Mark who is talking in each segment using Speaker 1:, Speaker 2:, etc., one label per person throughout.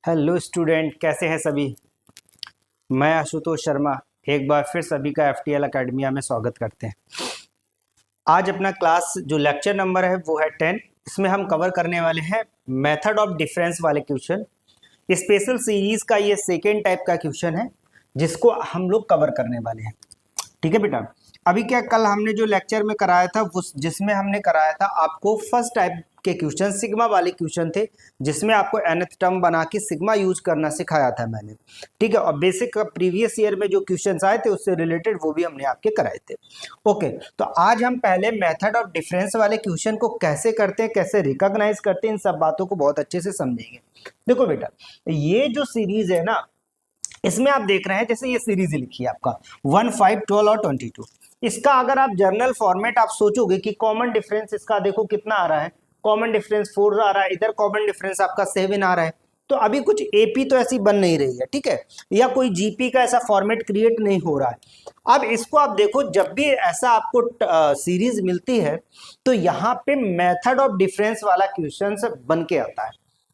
Speaker 1: Hello student, कैसे हैं सभी। मैं आशुतोष शर्मा एक बार फिर सभी का एफटीएल एकेडमिया में स्वागत करते हैं। आज अपना क्लास जो लेक्चर नंबर है वो है 10। इसमें हम कवर करने वाले हैं मेथड ऑफ डिफरेंस वाले क्वेश्चन। स्पेशल सीरीज का ये सेकेंड टाइप का क्वेश्चन है जिसको हम लोग कवर करने वाले हैं। ठीक है बेटा, अभी क्या कल हमने जो लेक्चर में कराया था वो जिसमें हमने कराया था आपको फर्स्ट टाइप के क्वेश्चन सिग्मा वाले क्वेश्चन थे, जिसमें आपको nth टर्म बना के सिग्मा यूज करना सिखाया था मैंने। ठीक है, और बेसिक प्रीवियस ईयर में जो क्वेश्चंस आए थे उससे रिलेटेड वो भी हमने आपके कराए थे। ओके, तो आज हम पहले मेथड ऑफ डिफरेंस वाले क्वेश्चन को कैसे करते हैं, कैसे रिकॉग्नाइज करते हैं, इन सब बातों को बहुत अच्छे से समझेंगे। देखो बेटा, ये जो सीरीज है ना, इसमें आप देख रहे हैं जैसे ये सीरीज लिखी है आपका 1, 5, 12 और 22। इसका अगर आप जर्नल फॉर्मेट आप सोचोगे कि कॉमन डिफरेंस इसका देखो कितना आ रहा है, कॉमन डिफरेंस 4 आ रहा है, इधर कॉमन डिफरेंस आपका 7 आ रहा है। तो अभी कुछ एपी तो ऐसी बन नहीं रही है, ठीक है, या कोई जीपी का ऐसा फॉर्मेट क्रिएट नहीं हो रहा है। अब इसको आप देखो, जब भी ऐसा आपको सीरीज मिलती है तो यहाँ पे मेथड ऑफ डिफरेंस वाला क्वेश्चन बन के आता है।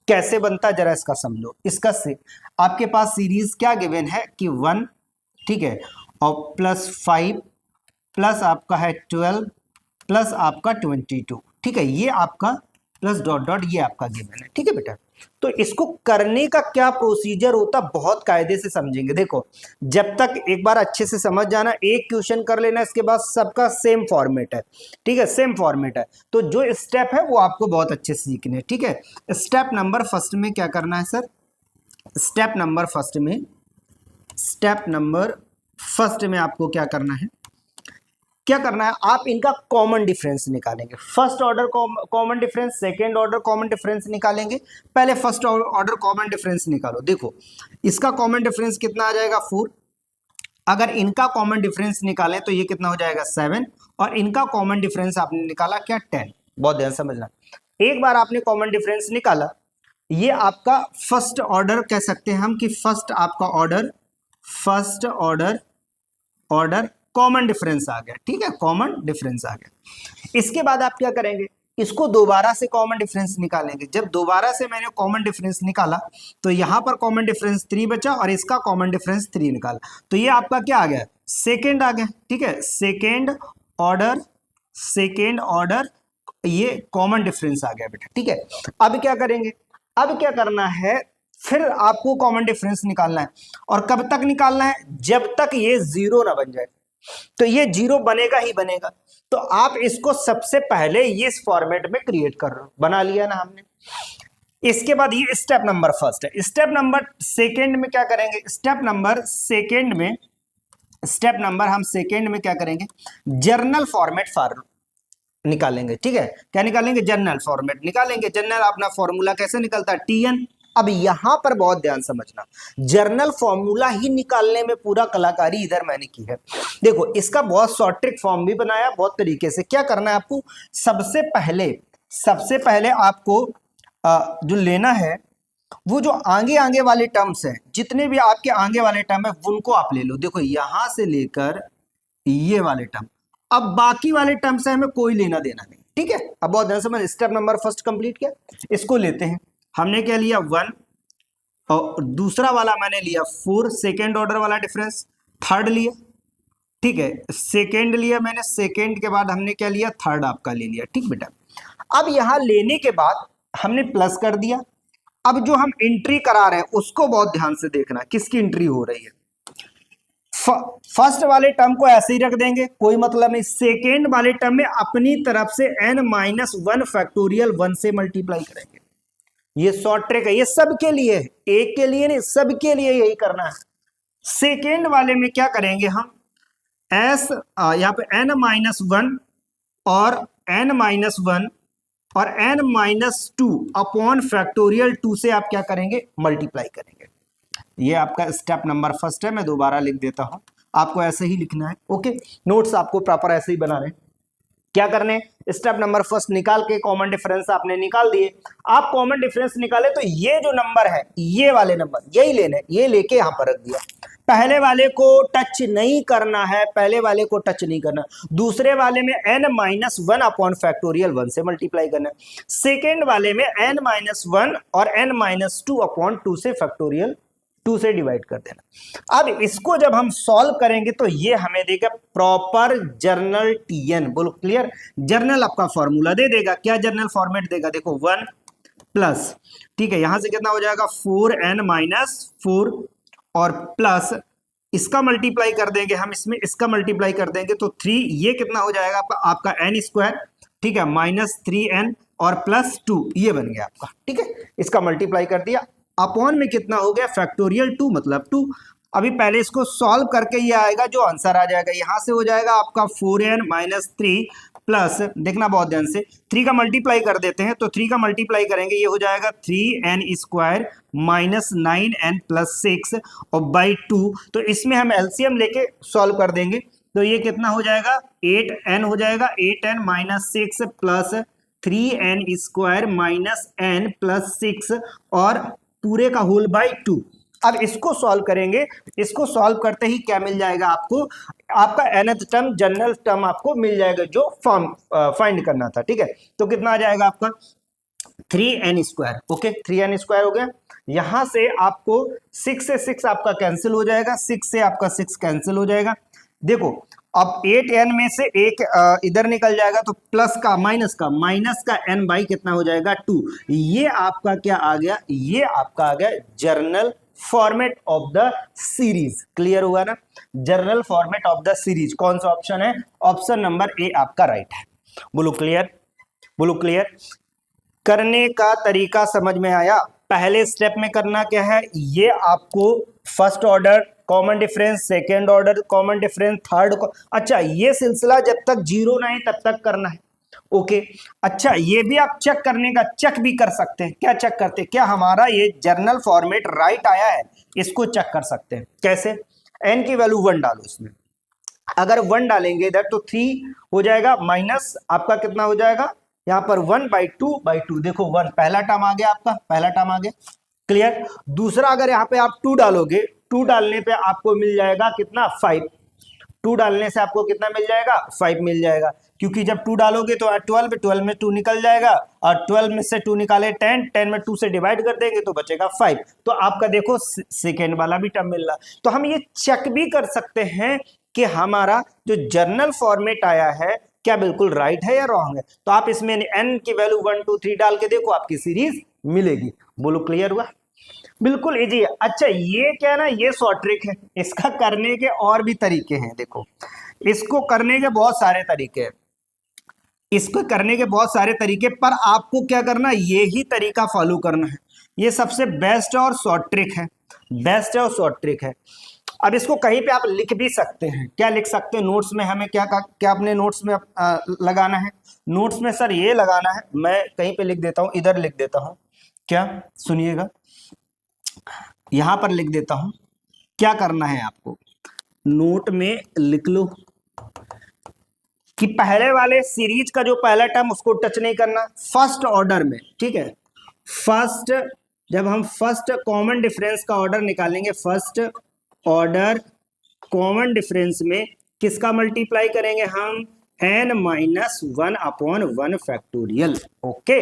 Speaker 1: कैसे बनता है जरा इसका समझो। इसका से आपके पास सीरीज क्या गिवन है कि 1, ठीक है, और +5 प्लस आपका है 12 प्लस आपका 22, ठीक है, ये आपका प्लस डॉट डॉट ये आपका गिवन है। ठीक है बेटा, तो इसको करने का क्या प्रोसीजर होता बहुत कायदे से समझेंगे। देखो, जब तक एक बार अच्छे से समझ जाना, एक क्वेश्चन कर लेना, इसके बाद सबका सेम फॉर्मेट है। ठीक है, सेम फॉर्मेट है, तो जो स्टेप है वो आपको बहुत अच्छे से सीखने। ठीक है, स्टेप नंबर फर्स्ट में क्या करना है सर, स्टेप नंबर फर्स्ट में आपको क्या करना है, आप इनका कॉमन डिफरेंस निकालेंगे। First order common difference, second order common difference निकालेंगे। पहले फर्स्ट ऑर्डर कॉमन डिफरेंस निकालो। देखो, इसका कॉमन डिफरेंस कितना आ जाएगा 4। अगर इनका कॉमन डिफरेंस निकालें तो ये कितना हो जाएगा 7, और इनका कॉमन डिफरेंस आपने निकाला क्या 10। बहुत ध्यान समझना, एक बार आपने कॉमन डिफरेंस निकाला, ये आपका फर्स्ट ऑर्डर कह सकते हैं हम कि फर्स्ट ऑर्डर कॉमन डिफरेंस आ गया। ठीक है, कॉमन डिफरेंस आ गया। इसके बाद आप क्या करेंगे, इसको दोबारा से कॉमन डिफरेंस निकालेंगे। जब दोबारा से मैंने कॉमन डिफरेंस निकाला तो यहां पर कॉमन डिफरेंस 3 बचा और इसका कॉमन डिफरेंस 3 निकाला, तो ये आपका क्या आ गया, सेकेंड आ गया। ठीक है, सेकेंड ऑर्डर ये कॉमन डिफरेंस आ गया बेटा। ठीक है, अब क्या करेंगे, अब क्या करना है, फिर आपको कॉमन डिफरेंस निकालना है। और कब तक निकालना है, जब तक ये 0 ना बन जाए। तो ये 0 बनेगा ही बनेगा। तो आप इसको सबसे पहले ये इस फॉर्मेट में क्रिएट कर रहे हो, बना लिया ना हमने। इसके बाद ये स्टेप नंबर फर्स्ट है। स्टेप नंबर सेकेंड में क्या करेंगे, स्टेप नंबर हम सेकेंड में क्या करेंगे, जर्नल फॉर्मेट निकालेंगे। ठीक है, क्या निकालेंगे, जर्नल फॉर्मेट निकालेंगे। जर्नल अपना फॉर्मूला कैसे निकलता है, TN। अब यहां पर बहुत ध्यान समझना, जर्नल फॉर्मूला ही निकालने में पूरा कलाकारी इधर मैंने की है। देखो, इसका बहुत शॉर्ट ट्रिक फॉर्म भी बनाया बहुत तरीके से। क्या करना है आपको, सबसे पहले आपको जो लेना है वो जो आगे वाले टर्म्स हैं, जितने भी आपके आगे वाले टर्म है उनको आप ले लो। देखो, यहां से लेकर ये वाले टर्म, अब बाकी वाले टर्म से हमें कोई लेना देना नहीं। ठीक है, अब बहुत ध्यान समझ, स्टेप नंबर फर्स्ट कंप्लीट किया। इसको लेते हैं, हमने क्या लिया 1, और दूसरा वाला मैंने लिया 4, सेकेंड ऑर्डर वाला डिफरेंस। थर्ड लिया, ठीक है, सेकेंड लिया मैंने, सेकेंड के बाद हमने क्या लिया, थर्ड आपका ले लिया। ठीक बेटा, अब यहां लेने के बाद हमने प्लस कर दिया। अब जो हम एंट्री करा रहे हैं उसको बहुत ध्यान से देखना, किसकी एंट्री हो रही है। फर्स्ट वाले टर्म को ऐसे ही रख देंगे, कोई मतलब नहीं। सेकेंड वाले टर्म में अपनी तरफ से n-1 फैक्टोरियल 1 से मल्टीप्लाई करेंगे। ये शॉर्ट ट्रिक है, ये सबके लिए, एक के लिए नहीं, सबके लिए यही करना है। सेकेंड वाले में क्या करेंगे हम, यहाँ पे n-1 और n-1 और n-2 अपॉन फैक्टोरियल 2 से आप क्या करेंगे, मल्टीप्लाई करेंगे। ये आपका स्टेप नंबर फर्स्ट है। मैं दोबारा लिख देता हूं, आपको ऐसे ही लिखना है। ओके, नोट्स आपको प्रॉपर ऐसे ही बनाने। क्या करने, स्टेप नंबर फर्स्ट निकाल के कॉमन डिफरेंस आपने निकाल दिए। आप कॉमन डिफरेंस निकाले तो ये जो नंबर है, ये वाले नंबर यही लेने, ये लेके यहां पर रख दिया। पहले वाले को टच नहीं करना है, पहले वाले को टच नहीं करना, दूसरे वाले में n-1 अपॉन फैक्टोरियल 1 से मल्टीप्लाई करना है, सेकेंड वाले में n-1 और n-2 अपॉन 2 से फैक्टोरियल 2 से डिवाइड कर देना। अब इसको जब हम सॉल्व करेंगे तो ये हमें देगा प्रॉपर जर्नल टीएन। बोलो क्लियर, जर्नल आपका फॉर्मूला दे देगा, क्या जर्नल फॉर्मेट देगा, देखो 1 प्लस, ठीक है, यहां से कितना हो जाएगा 4n-4 और प्लस इसका मल्टीप्लाई कर देंगे हम, इसमें इसका मल्टीप्लाई कर देंगे तो 3, ये कितना हो जाएगा आपका n स्क्वायर, ठीक है, -3n और प्लस 2, ये बन गया आपका, ठीक है, इसका मल्टीप्लाई कर दिया, अपॉन में कितना हो गया फैक्टोरियल 2 मतलब 2। अभी पहले इसको सॉल्व करके ये आएगा जो आंसर आ जाएगा, यहां से हो जाएगा आपका 4n-3 प्लस, देखना बहुत ध्यान से, 3 का मल्टीप्लाई कर देते हैं, तो 3 का मल्टीप्लाई करेंगे ये हो जाएगा 3n स्क्वायर -9n प्लस 6 और बाई 2, तो इसमें हम एलसीएम लेके सॉल्व कर देंगे, तो ये कितना हो जाएगा 8n हो जाएगा, 8n - 6 plus 3n square -n plus 6 और पूरे का होल बाई 2। अब इसको सॉल्व करेंगे, इसको सॉल्व करते ही क्या मिल जाएगा आपको, आपका nth टर्म जनरल टर्म आपको मिल जाएगा जो फॉर्म फाइंड करना था, ठीक है, तो कितना आ जाएगा आपका 3n square, okay 3n square हो गया, यहां से आपको 6 से 6 आपका कैंसिल हो जाएगा, 6 से आपका 6 कैंसिल हो जाएगा, देखो अब 8n में से एक इधर निकल जाएगा तो प्लस का माइनस का n बाई कितना हो जाएगा 2, ये आपका क्या आ गया, ये आपका आ गया journal format of the series. Clear हुआ ना, journal format of the series, कौन सा ऑप्शन है, ऑप्शन नंबर ए आपका राइट है। बोलो क्लियर, बोलो क्लियर। करने का तरीका समझ में आया, पहले स्टेप में करना क्या है, ये आपको first order common difference, second order common difference, third, अच्छा ये सिलसिला जब तक जीरो ना है तब तक करना है, ओके। अच्छा ये भी आप चेक करने का, चेक भी कर सकते हैं, क्या चेक करते हैं, क्या हमारा ये जर्नल फॉर्मेट राइट आया है, इसको चेक कर सकते हैं, कैसे, n की वैल्यू 1 डालो इसमें, अगर 1 डालेंगे इधर तो 3 हो जाएगा, माइनस आपका कितना हो जाएगा यहाँ पर 1/2, देखो 1 पहला टर्म आ गया आपका, पहला टर्म आ गया, क्लियर। दूसरा अगर यहाँ पे आप 2 डालोगे, 2 डालने पे आपको मिल जाएगा कितना 5, 2 डालने से आपको कितना मिल जाएगा 5 मिल जाएगा, क्योंकि जब 2 डालोगे तो 12 में 2 निकल जाएगा और 12 में से 2 निकाले 10 में 2 से डिवाइड कर देंगे तो बचेगा 5, तो आपका देखो सेकेंड वाला भी टर्म मिल रहा। तो हम ये चेक भी कर सकते हैं कि हमारा जो जर्नल फॉर्मेट आया है क्या बिल्कुल राइट है या रॉन्ग है, तो आप इसमें n की वैल्यू 1 2 3 डाल के देखो आपकी सीरीज मिलेगी। बोलो क्लियर हुआ, बिल्कुल इजी है। अच्छा ये क्या है ना, ये शॉर्ट ट्रिक है, इसका करने के और भी तरीके हैं, देखो इसको करने के बहुत सारे तरीके हैं, इसको करने के बहुत सारे तरीके, पर आपको क्या करना है, ये ही तरीका फॉलो करना है, ये सबसे बेस्ट और शॉर्ट ट्रिक है, बेस्ट है और शॉर्ट ट्रिक है। अब इसको कहीं पे आप लिख भी सकते हैं, क्या लिख सकते हैं, नोट्स में हमें क्या अपने नोट्स में लगाना है, नोट्स में सर ये लगाना है, मैं कहीं पे लिख देता हूं, इधर लिख देता हूं, क्या सुनिएगा, यहां पर लिख देता हूं, क्या करना है आपको, नोट में लिख लो कि पहले वाले सीरीज का जो पहला टर्म उसको टच नहीं करना, फर्स्ट ऑर्डर में, ठीक है, फर्स्ट जब हम फर्स्ट कॉमन डिफरेंस का ऑर्डर निकालेंगे, फर्स्ट ऑर्डर कॉमन डिफरेंस में किसका मल्टीप्लाई करेंगे हम, n-1 upon 1 factorial, okay.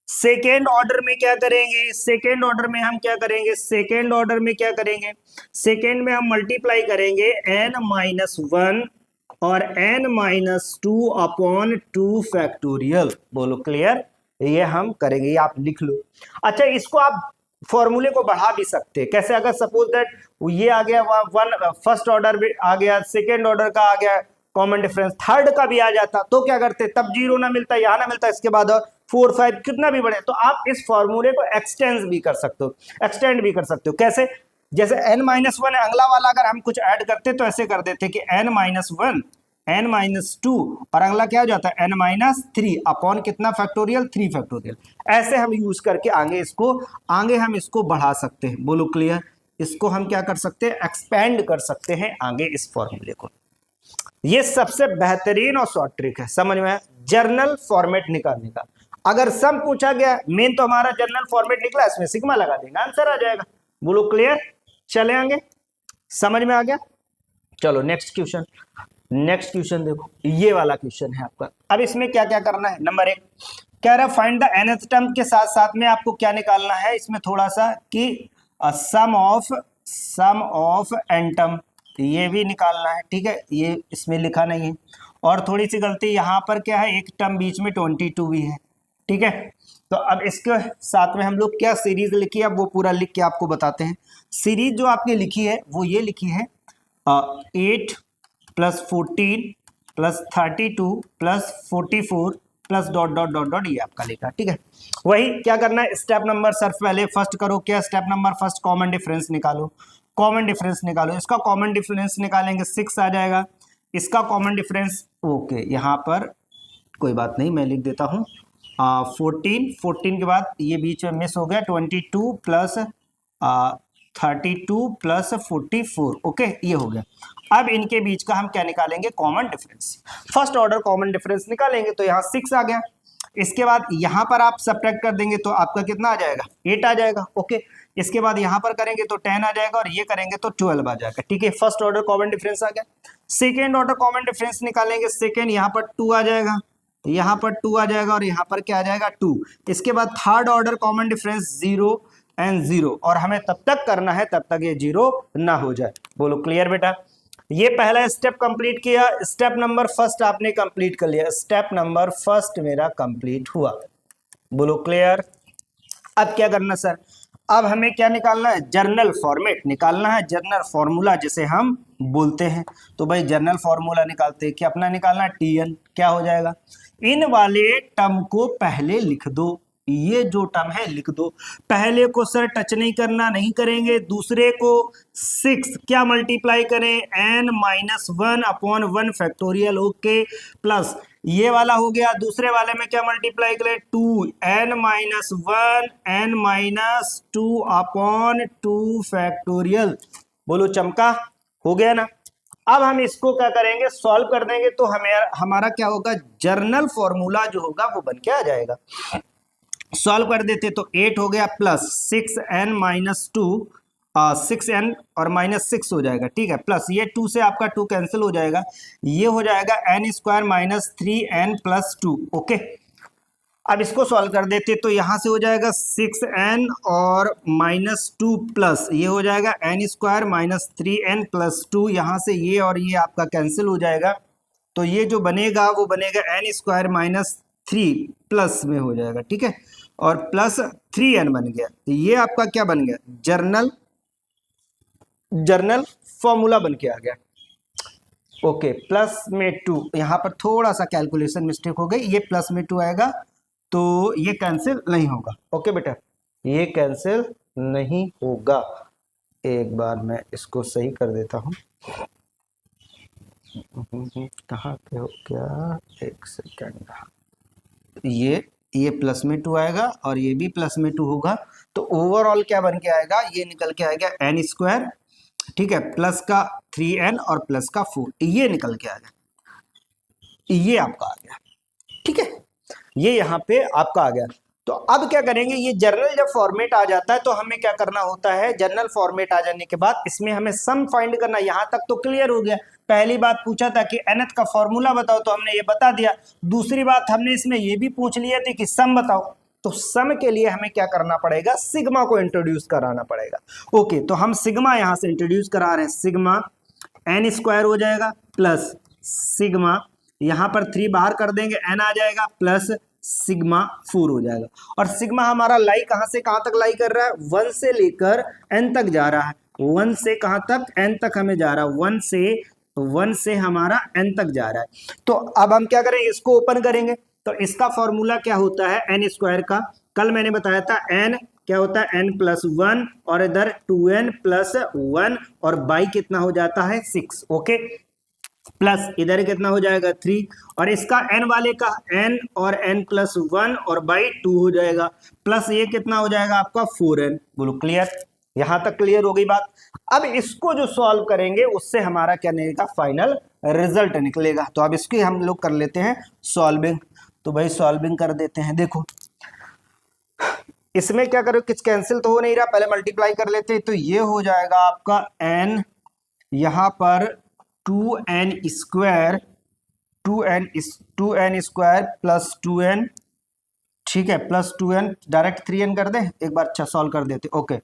Speaker 1: Second order में क्या करेंगे, सेकेंड ऑर्डर में हम क्या करेंगे, सेकेंड ऑर्डर में क्या करेंगे, सेकेंड में हम मल्टीप्लाई करेंगे n-1 और n-2 अपॉन 2 फैक्टोरियल। बोलो क्लियर, ये हम करेंगे, ये आप लिख लो। अच्छा इसको आप फॉर्मूले को बढ़ा भी सकते हैं, कैसे, अगर सपोज दैट ये आ गया 1 फर्स्ट ऑर्डर भी आ गया, सेकेंड ऑर्डर का आ गया कॉमन डिफरेंस, थर्ड का भी आ जाता तो क्या करते, तब 0 ना मिलता, यहाँ ना मिलता, इसके बाद 4 5 कितना भी बढ़े, तो आप इस फॉर्मूले को एक्सटेंड भी कर सकते हो, एक्सटेंड भी कर सकते हो, कैसे, जैसे n-1 है, अगला वाला अगर हम कुछ ऐड करते तो ऐसे कर देते कि n-1 n-2 और अगला क्या हो जाता है n-3 अपॉन कितना फैक्टोरियल 3 फैक्टोरियल, ऐसे हम यूज करके आगे हम इसको बढ़ा सकते हैं। बोलो क्लियर, इसको हम क्या कर सकते हैं, एक्सपेंड कर सकते हैं आगे इस फॉर्मूले को। ये सबसे बेहतरीन और शॉर्ट ट्रिक है, समझ में आया, जर्नल फॉर्मेट निकालने का। अगर सम पूछा गया, मेन तो हमारा जर्नल फॉर्मेट निकला, इसमें सिग्मा लगा देंगे, आंसर आ जाएगा। बोलो क्लियर, चले आगे, समझ में आ गया? चलो नेक्स्ट क्वेश्चन। नेक्स्ट क्वेश्चन देखो, ये वाला क्वेश्चन है आपका। अब इसमें क्या क्या करना है, नंबर 1 कह रहा है फाइंड द nth टर्म के साथ साथ में आपको क्या निकालना है इसमें थोड़ा सा कि सम ऑफ n टर्म, ये भी निकालना है। ठीक है, ये इसमें लिखा नहीं है। और थोड़ी सी गलती यहाँ पर क्या है, एक टर्म बीच में 22 भी है। ठीक है, तो अब इसके साथ में हम लोग क्या सीरीज लिखी है, अब वो पूरा लिख के आपको बताते हैं। सीरीज जो आपने लिखी है वो ये लिखी है 8 + 14 + 32 + 44 plus dot dot dot dot, ये आपका लिखा। ठीक है, वही क्या करना है, स्टेप नंबर सर पहले फर्स्ट करो क्या, step number first common difference निकालो। कॉमन डिफरेंस निकालो, इसका कॉमन डिफरेंस निकालेंगे 6 आ जाएगा। इसका कॉमन डिफरेंस ओके, यहाँ पर कोई बात नहीं, मैं लिख देता हूँ 14 के बाद ये बीच में मिस हो गया 22 + 32 + 44। ओके, ये हो गया। अब इनके बीच का हम क्या निकालेंगे, common difference. First order common difference निकालेंगे तो यहाँ 6 आ गया। इसके बाद यहाँ पर आप सब्ट्रैक्ट कर देंगे तो आपका कितना आ जाएगा, 8 आ जाएगा। ओके, इसके बाद यहाँ पर करेंगे तो 10 आ जाएगा और ये करेंगे तो 12 आ जाएगा। ठीक है, फर्स्ट ऑर्डर कॉमन डिफरेंस आ गया। सेकेंड ऑर्डर कॉमन डिफरेंस निकालेंगे, सेकेंड यहाँ पर 2 आ जाएगा, यहाँ पर 2 आ जाएगा और यहाँ पर क्या आ जाएगा 2। इसके बाद थर्ड ऑर्डर कॉमन डिफरेंस 0 और 0, और हमें तब तक करना है तब तक ये 0 ना हो जाए। बोलो क्लियर बेटा? ये पहला स्टेप कंप्लीट किया, स्टेप नंबर फर्स्ट आपने कंप्लीट कर लिया, स्टेप नंबर फर्स्ट मेरा कंप्लीट हुआ। बोलो क्लियर? अब क्या करना सर, अब हमें क्या निकालना है, जर्नल फॉर्मेट निकालना है, जर्नल फॉर्मूला जिसे हम बोलते हैं। तो भाई जर्नल फॉर्मूला निकालते हैं, क्या अपना निकालना है, Tn क्या हो जाएगा, इन वाले टर्म को पहले लिख दो, ये जो टर्म है लिख दो। पहले को सर टच नहीं करना, नहीं करेंगे। दूसरे को 6 क्या मल्टीप्लाई करें, n-1/1 फैक्टोरियल। ओके, प्लस ये वाला हो गया। दूसरे वाले में क्या मल्टीप्लाई करें, 2n-1 फैक्टोरियल। बोलो चमका, हो गया ना? अब हम इसको क्या करेंगे, सॉल्व कर देंगे तो हमें हमारा क्या होगा, जर्नल फॉर्मूला जो होगा वो बन के आ जाएगा। सॉल्व कर देते तो 8 हो गया प्लस 6n-2, 6n और -6 हो जाएगा। ठीक है, प्लस ये 2 से आपका 2 कैंसिल हो जाएगा, ये हो जाएगा n² - 3n + 2। ओके, अब इसको सॉल्व कर देते तो यहाँ से हो जाएगा 6n और -2 प्लस ये हो जाएगा n² - 3n + 2। यहाँ से ये और ये आपका कैंसिल हो जाएगा, तो ये जो बनेगा वो बनेगा n² - 3 प्लस में हो जाएगा। ठीक है, और प्लस 3n बन गया। ये आपका क्या बन गया, जर्नल फॉर्मूला बन के आ गया। ओके, प्लस में 2, यहाँ पर थोड़ा सा कैलकुलेशन मिस्टेक हो गई, ये प्लस में 2 आएगा तो ये कैंसिल नहीं होगा। ओके बेटा, ये कैंसिल नहीं होगा। एक बार मैं इसको सही कर देता हूँ। कहाँ पे हो क्या, एक सेकेंड। ये प्लस में 2 आएगा और ये भी प्लस में 2 होगा, तो ओवरऑल क्या बन के आएगा, ये निकल के आएगा n²। ठीक है, प्लस का 3n और प्लस का 4, ये निकल के आ गया, ये आपका आ गया। ठीक है, ये यहाँ पे आपका आ गया। तो अब क्या करेंगे, ये जर्नल जब फॉर्मेट आ जाता है तो हमें क्या करना होता है, जर्नल फॉर्मेट आ जाने के बाद इसमें हमें सम फाइंड करना। यहाँ तक तो क्लियर हो गया, पहली बात पूछा था कि nth का फॉर्मूला बताओ तो हमने ये बता दिया। दूसरी बात हमने इसमें ये भी पूछ लिया थी कि सम बताओ, तो सम के लिए हमें क्या करना पड़ेगा, सिग्मा को इंट्रोड्यूस कराना पड़ेगा। ओके, तो हम सिग्मा यहाँ से इंट्रोड्यूस करा रहे हैं। सिग्मा n² हो जाएगा प्लस सिग्मा, यहाँ पर 3 बाहर कर देंगे, n आ जाएगा प्लस सिग्मा 4 हो जाएगा। और सिग्मा हमारा लाई कहाँ से कहाँ तक लाई कर रहा है, 1 से लेकर n तक जा रहा है। 1 से कहाँ तक, n तक हमें जा रहा है, 1 से हमारा n तक जा रहा है। तो अब हम क्या करेंगे, इसको ओपन करेंगे तो इसका फॉर्मूला क्या होता है, n² का कल मैंने बताया था, n क्या होता है, n+1 और इधर 2n + 1 और बाई कितना हो जाता है 6। ओके, प्लस इधर कितना हो जाएगा 3 और इसका n वाले का n और n+1 और बाई 2 हो जाएगा, प्लस ये कितना हो जाएगा आपका 4n। बोलो क्लियर? यहां तक क्लियर हो गई बात। अब इसको जो सॉल्व करेंगे उससे हमारा क्या निकलेगा, फाइनल रिजल्ट निकलेगा। तो अब इसकी हम लोग कर लेते हैं सॉल्विंग। तो भाई सॉल्विंग कर देते हैं। देखो इसमें क्या करो, कुछ कैंसिल तो हो नहीं रहा, पहले मल्टीप्लाई कर लेते हैं। तो ये हो जाएगा आपका n यहाँ पर 2n² 2n² प्लस 2n, ठीक है, प्लस 2n, डायरेक्ट 3n कर दे एक बार, अच्छा सॉल्व कर देते, ओके।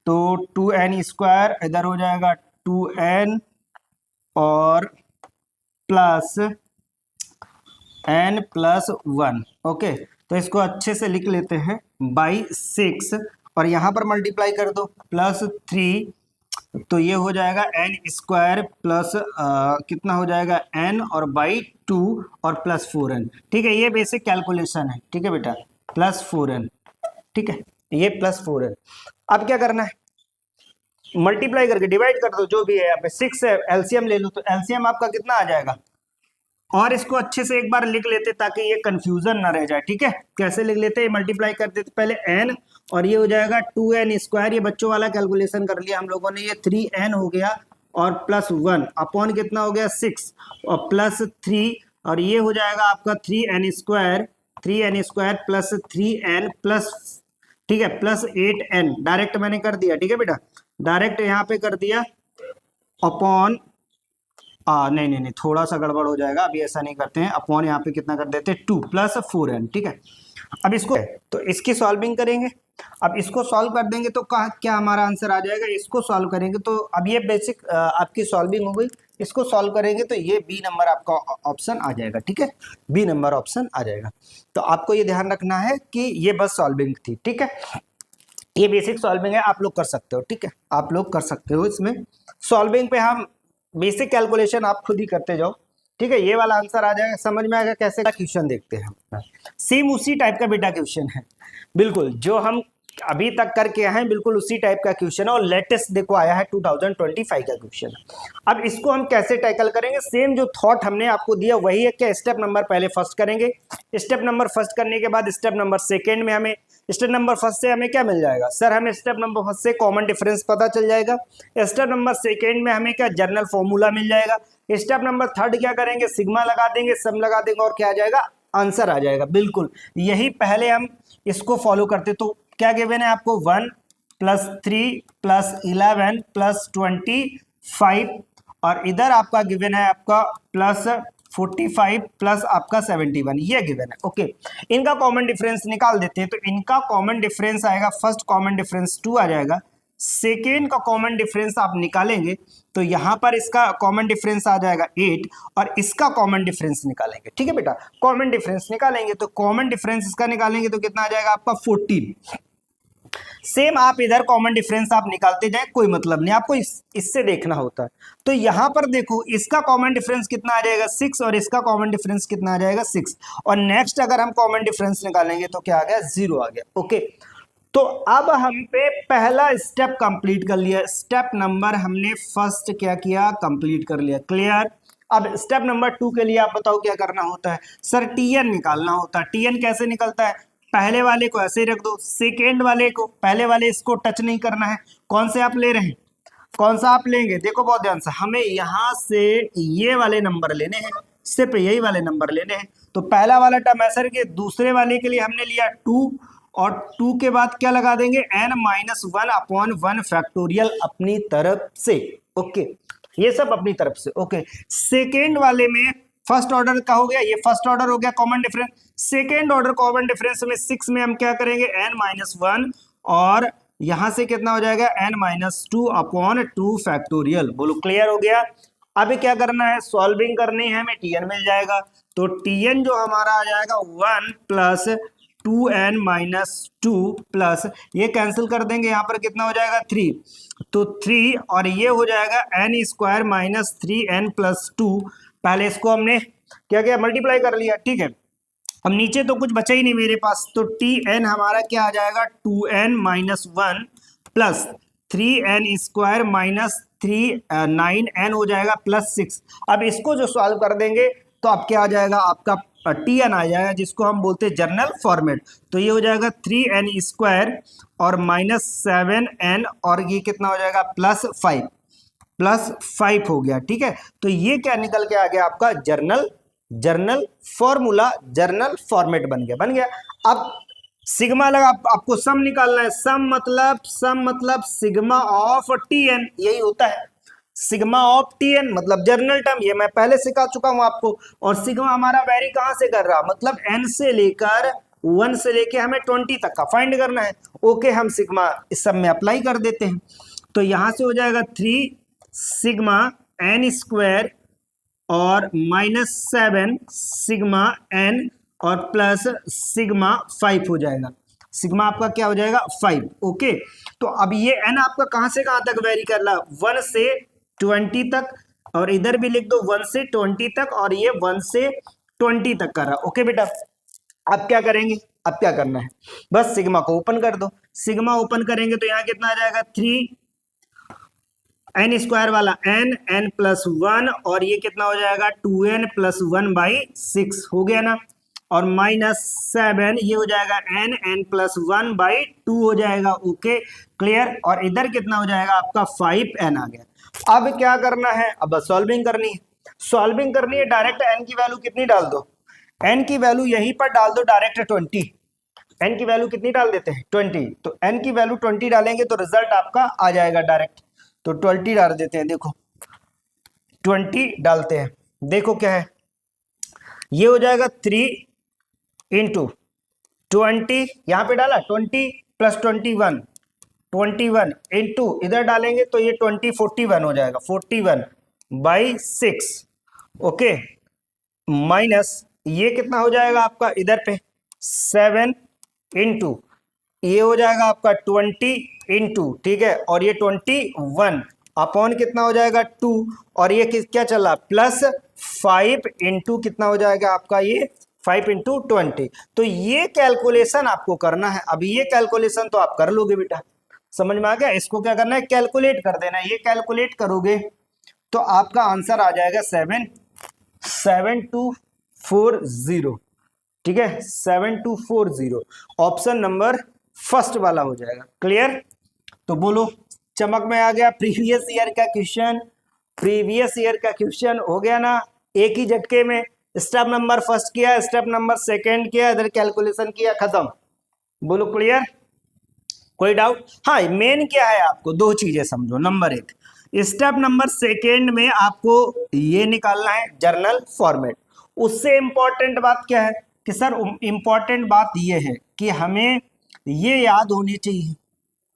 Speaker 1: तो 2n² इधर हो जाएगा 2n और प्लस n+1, ओके। तो इसको अच्छे से लिख लेते हैं बाई 6 और यहाँ पर मल्टीप्लाई कर दो +3, तो ये हो जाएगा n² प्लस कितना हो जाएगा n और बाई 2 और प्लस 4n, ठीक है। ये बेसिक कैलकुलेशन है, ठीक है बेटा, +4n, ठीक है, ये +4n। अब क्या करना है, मल्टीप्लाई करके डिवाइड कर दो, जो भी है यहाँ पे 6 है, एलसीएम ले लो, तो एलसीएम आपका कितना आ जाएगा। और इसको अच्छे से एक बार लिख लेते ताकि ये कंफ्यूजन ना रह जाए, ठीक है। कैसे लिख लेते हैं, मल्टीप्लाई कर देते पहले n और ये हो जाएगा 2n², ये बच्चों वाला कैलकुलेशन कर लिया हम लोगों ने, ये 3n हो गया और +1 अपॉन कितना हो गया 6 और +3 और ये हो जाएगा आपका 3n² प्लस 3n प्लस, ठीक है, +8n, डायरेक्ट मैंने कर दिया, ठीक है बेटा, डायरेक्ट यहाँ पे कर दिया अपॉन, नहीं नहीं नहीं, थोड़ा सा गड़बड़ हो जाएगा, अभी ऐसा नहीं करते हैं, अपॉन यहाँ पे कितना कर देते हैं 2 + 4n, ठीक है। अब इसको तो इसकी सॉल्विंग करेंगे, अब इसको सॉल्व कर देंगे तो क्या हमारा आंसर आ जाएगा, इसको सॉल्व करेंगे तो अब ये बेसिक आपकी सॉल्विंग हो गई, इसको सॉल्व करेंगे तो ये बी नंबर आपका ऑप्शन आ जाएगा, ठीक है, बी नंबर ऑप्शन आ जाएगा। तो आपको ये ध्यान रखना है कि ये बस सॉल्विंग थी, ठीक है, ये बेसिक सॉल्विंग है, आप लोग कर सकते हो, ठीक है, आप लोग कर सकते हो। इसमें सॉल्विंग पे हम बेसिक कैलकुलेशन आप खुद ही करते जाओ, ठीक है, ये वाला आंसर आ जाएगा, समझ में आएगा कैसे। क्वेश्चन देखते हैं, सेम उसी टाइप का बेटा क्वेश्चन है, बिल्कुल जो हम अभी तक करके आए हैं, बिल्कुल उसी टाइप का क्वेश्चन है और लेटेस्ट देखो आया है 2025 का क्वेश्चन। अब इसको हम कैसे टैकल करेंगे, सेम जो थॉट हमने आपको दिया वही है, क्या स्टेप नंबर पहले फर्स्ट करेंगे, स्टेप नंबर फर्स्ट करने के बाद स्टेप नंबर सेकेंड में हमें, स्टेप नंबर फर्स्ट से हमें क्या मिल जाएगा सर, हमें स्टेप नंबर फर्स्ट से कॉमन डिफरेंस पता चल जाएगा, स्टेप नंबर सेकेंड में हमें क्या जनरल फॉर्मूला मिल जाएगा, स्टेप नंबर थर्ड क्या करेंगे, सिग्मा लगा देंगे, सम लगा देंगे और क्या आ जाएगा, आंसर आ जाएगा। बिल्कुल यही पहले हम इसको फॉलो करते, तो क्या गिवन है आपको 1 + 3 + 11 + 25 और इधर आपका गिवन है आपका +45 प्लस आपका 71, ये गिवन है, ओके। इनका कॉमन डिफरेंस निकाल देते हैं, तो इनका कॉमन डिफरेंस आएगा, फर्स्ट कॉमन डिफरेंस 2 आ जाएगा, सेकेंड का कॉमन डिफरेंस आप निकालेंगे तो यहाँ पर इसका कॉमन डिफरेंस आ जाएगा 8 और इसका कॉमन डिफरेंस निकालेंगे, ठीक है बेटा, कॉमन डिफरेंस निकालेंगे तो कॉमन डिफरेंस इसका निकालेंगे तो कितना आ जाएगा आपका 14। सेम आप इधर कॉमन डिफरेंस आप निकालते जाए, कोई मतलब नहीं, आपको इससे देखना होता है। तो यहाँ पर देखो इसका कॉमन डिफरेंस कितना आ जाएगा 6 और इसका कॉमन डिफरेंस कितना आ जाएगा 6 और नेक्स्ट अगर हम कॉमन डिफरेंस निकालेंगे तो क्या आ गया 0 आ गया, ओके। तो अब हम पे पहला स्टेप कंप्लीट कर लिया, स्टेप नंबर हमने फर्स्ट क्या किया, कंप्लीट कर लिया, क्लियर। अब स्टेप नंबर 2 के लिए आप बताओ क्या करना होता है सर, टीएन निकालना होता है। टीएन कैसे निकलता है, पहले वाले को ऐसे ही रख दो, सेकेंड वाले को, पहले वाले इसको टच नहीं करना है, कौन से आप ले रहे हैं, कौन सा आप लेंगे, देखो बहुत ध्यान से, हमें यहाँ से ये वाले नंबर लेने हैं, सिर्फ यही वाले नंबर लेने हैं। तो पहला वाला टर्म है सर के, दूसरे वाले के लिए हमने लिया 2 और 2 के बाद क्या लगा देंगे n-1/1 फैक्टोरियल अपनी तरफ से, ओके, ये सब अपनी तरफ से, ओके। सेकेंड वाले में फर्स्ट ऑर्डर का हो गया, ये फर्स्ट ऑर्डर हो गया common difference, second order common difference में 6 में हम क्या करेंगे n-1 और यहां से कितना हो जाएगा n-2/2 फैक्टोरियल, बोलो क्लियर हो गया। अभी क्या करना है, सॉल्विंग करनी है, हमें टीएन मिल जाएगा, तो टीएन जो हमारा आ जाएगा 1 + 2n-2 प्लस ये कैंसिल कर देंगे, यहाँ पर कितना हो जाएगा 3, तो 3 और ये हो जाएगा n² - 3n + 2, पहले इसको हमने क्या किया मल्टीप्लाई कर लिया, ठीक है। अब नीचे तो कुछ बचा ही नहीं मेरे पास, तो tn हमारा क्या आ जाएगा 2n - 1 प्लस 3n² - 9n हो जाएगा +6। अब इसको जो सॉल्व कर देंगे तो अब क्या आ जाएगा आपका टीएन आ जाएगा, जिसको हम बोलते हैं जर्नल फॉर्मेट, तो ये हो जाएगा 3n² और -7n और ये कितना हो जाएगा +5 हो गया, ठीक है। तो ये क्या निकल के आ गया आपका जर्नल फॉर्मूला, जर्नल फॉर्मेट बन गया। अब सिग्मा लगा, आपको सम निकालना है, सम मतलब सिग्मा ऑफ टीएन, यही होता है। सिग्मा ऑफ टी एन मतलब जर्नल टर्म, ये मैं पहले सिखा चुका हूं आपको। और सिग्मा हमारा वेरी कहां से कर रहा, मतलब एन से लेकर 1 से लेके हमें 20 तक का फाइंड करना है। ओके, हम सिग्मा इस सब में अप्लाई कर देते हैं। तो यहां से हो जाएगा 3 सिग्मा एन स्क्वायर और -7 सिग्मा एन और प्लस सिग्मा 5 हो जाएगा। सिग्मा आपका क्या हो जाएगा 5। ओके, तो अब ये एन आपका कहां से कहां तक वेरी कर रहा, 1 से 20 तक, और इधर भी लिख दो 1 से 20 तक, और ये 1 से 20 तक कर रहा। ओके बेटा, अब क्या करेंगे, अब क्या करना है, बस सिग्मा को ओपन कर दो। सिग्मा ओपन करेंगे तो यहाँ कितना आ जाएगा 3 एन स्क्वायर वाला एन प्लस 1, और ये कितना हो जाएगा 2n प्लस 1/6 हो गया ना, और -7 ये हो जाएगा n प्लस 1/2 हो जाएगा। ओके क्लियर, और इधर कितना हो जाएगा आपका 5n आ गया। अब क्या करना है, अब बस सॉल्विंग करनी है। सॉल्विंग करनी है, डायरेक्ट n की वैल्यू कितनी डाल दो, n की वैल्यू यहीं पर डाल दो डायरेक्ट 20। n की वैल्यू कितनी डाल देते हैं 20, तो n की वैल्यू 20 डालेंगे तो रिजल्ट आपका आ जाएगा डायरेक्ट। तो 20 डाल देते हैं, देखो 20 डालते हैं, देखो क्या है, ये हो जाएगा 3 इंटू 20, यहाँ पे डाला 20 प्लस 21 इंटू इधर डालेंगे तो ये 41 हो जाएगा, 41/6। ओके, माइनस ये कितना हो जाएगा आपका इधर पे 7 इंटू ये हो जाएगा आपका 20 इंटू, ठीक है, और ये 21 अपॉन कितना हो जाएगा 2, और ये क्या चल रहा प्लस 5 इंटू कितना हो जाएगा आपका ये 5 इंटू 20। तो ये कैलकुलेशन आपको करना है। अब ये कैलकुलेशन तो आप कर लोगे बेटा, समझ में आ गया। इसको क्या करना है, कैलकुलेट कर देना है। ये कैलकुलेट करोगे तो आपका आंसर आ जाएगा 77240, ठीक है, 7240 ऑप्शन नंबर फर्स्ट वाला हो जाएगा। क्लियर, तो बोलो चमक में आ गया। प्रीवियस ईयर का क्वेश्चन, प्रीवियस ईयर का क्वेश्चन हो गया ना एक ही झटके में। स्टेप नंबर फर्स्ट किया, स्टेप नंबर सेकंड किया, इधर कैलकुलेशन किया, खत्म। बोलो क्लियर, कोई डाउट। हाँ, मेन क्या है, आपको दो चीजें समझो। नंबर 1, स्टेप नंबर सेकंड में आपको ये निकालना है जर्नल फॉर्मेट। उससे इंपॉर्टेंट बात क्या है कि सर इंपॉर्टेंट बात ये है कि हमें ये याद होनी चाहिए,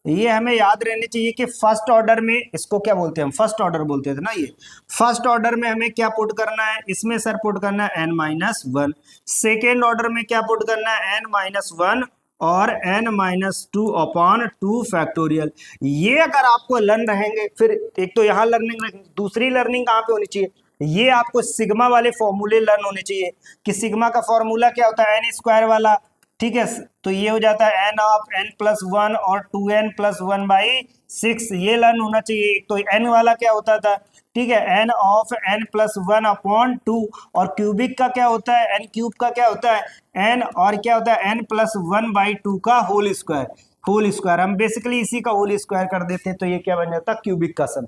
Speaker 1: ये हमें याद रहनी चाहिए कि फर्स्ट ऑर्डर में, इसको क्या बोलते हैं हम, फर्स्ट ऑर्डर बोलते थे ना। ये फर्स्ट ऑर्डर में हमें क्या पुट करना है, इसमें सर पुट करना है n-1। सेकेंड ऑर्डर में क्या पुट करना है n-1 और n-2 अपॉन 2 फैक्टोरियल। ये अगर आपको लर्न रहेंगे, फिर एक तो यहाँ लर्निंग, दूसरी लर्निंग कहाँ पे होनी चाहिए, ये आपको सिग्मा वाले फॉर्मूले लर्न होने चाहिए कि सिग्मा का फॉर्मूला क्या होता है, n² वाला, ठीक है। तो ये हो जाता है n ऑफ n+1 और 2n + 1/6, ये लर्न होना चाहिए। तो n वाला क्या होता था, ठीक है, n ऑफ n+1 अपॉन 2, और क्यूबिक का क्या होता है, n³ का क्या होता है n, और क्या होता है n+1/2 का होल स्क्वायर। हम बेसिकली इसी का होल स्क्वायर कर देते हैं, तो ये क्या बन जाता है क्यूबिक का सम।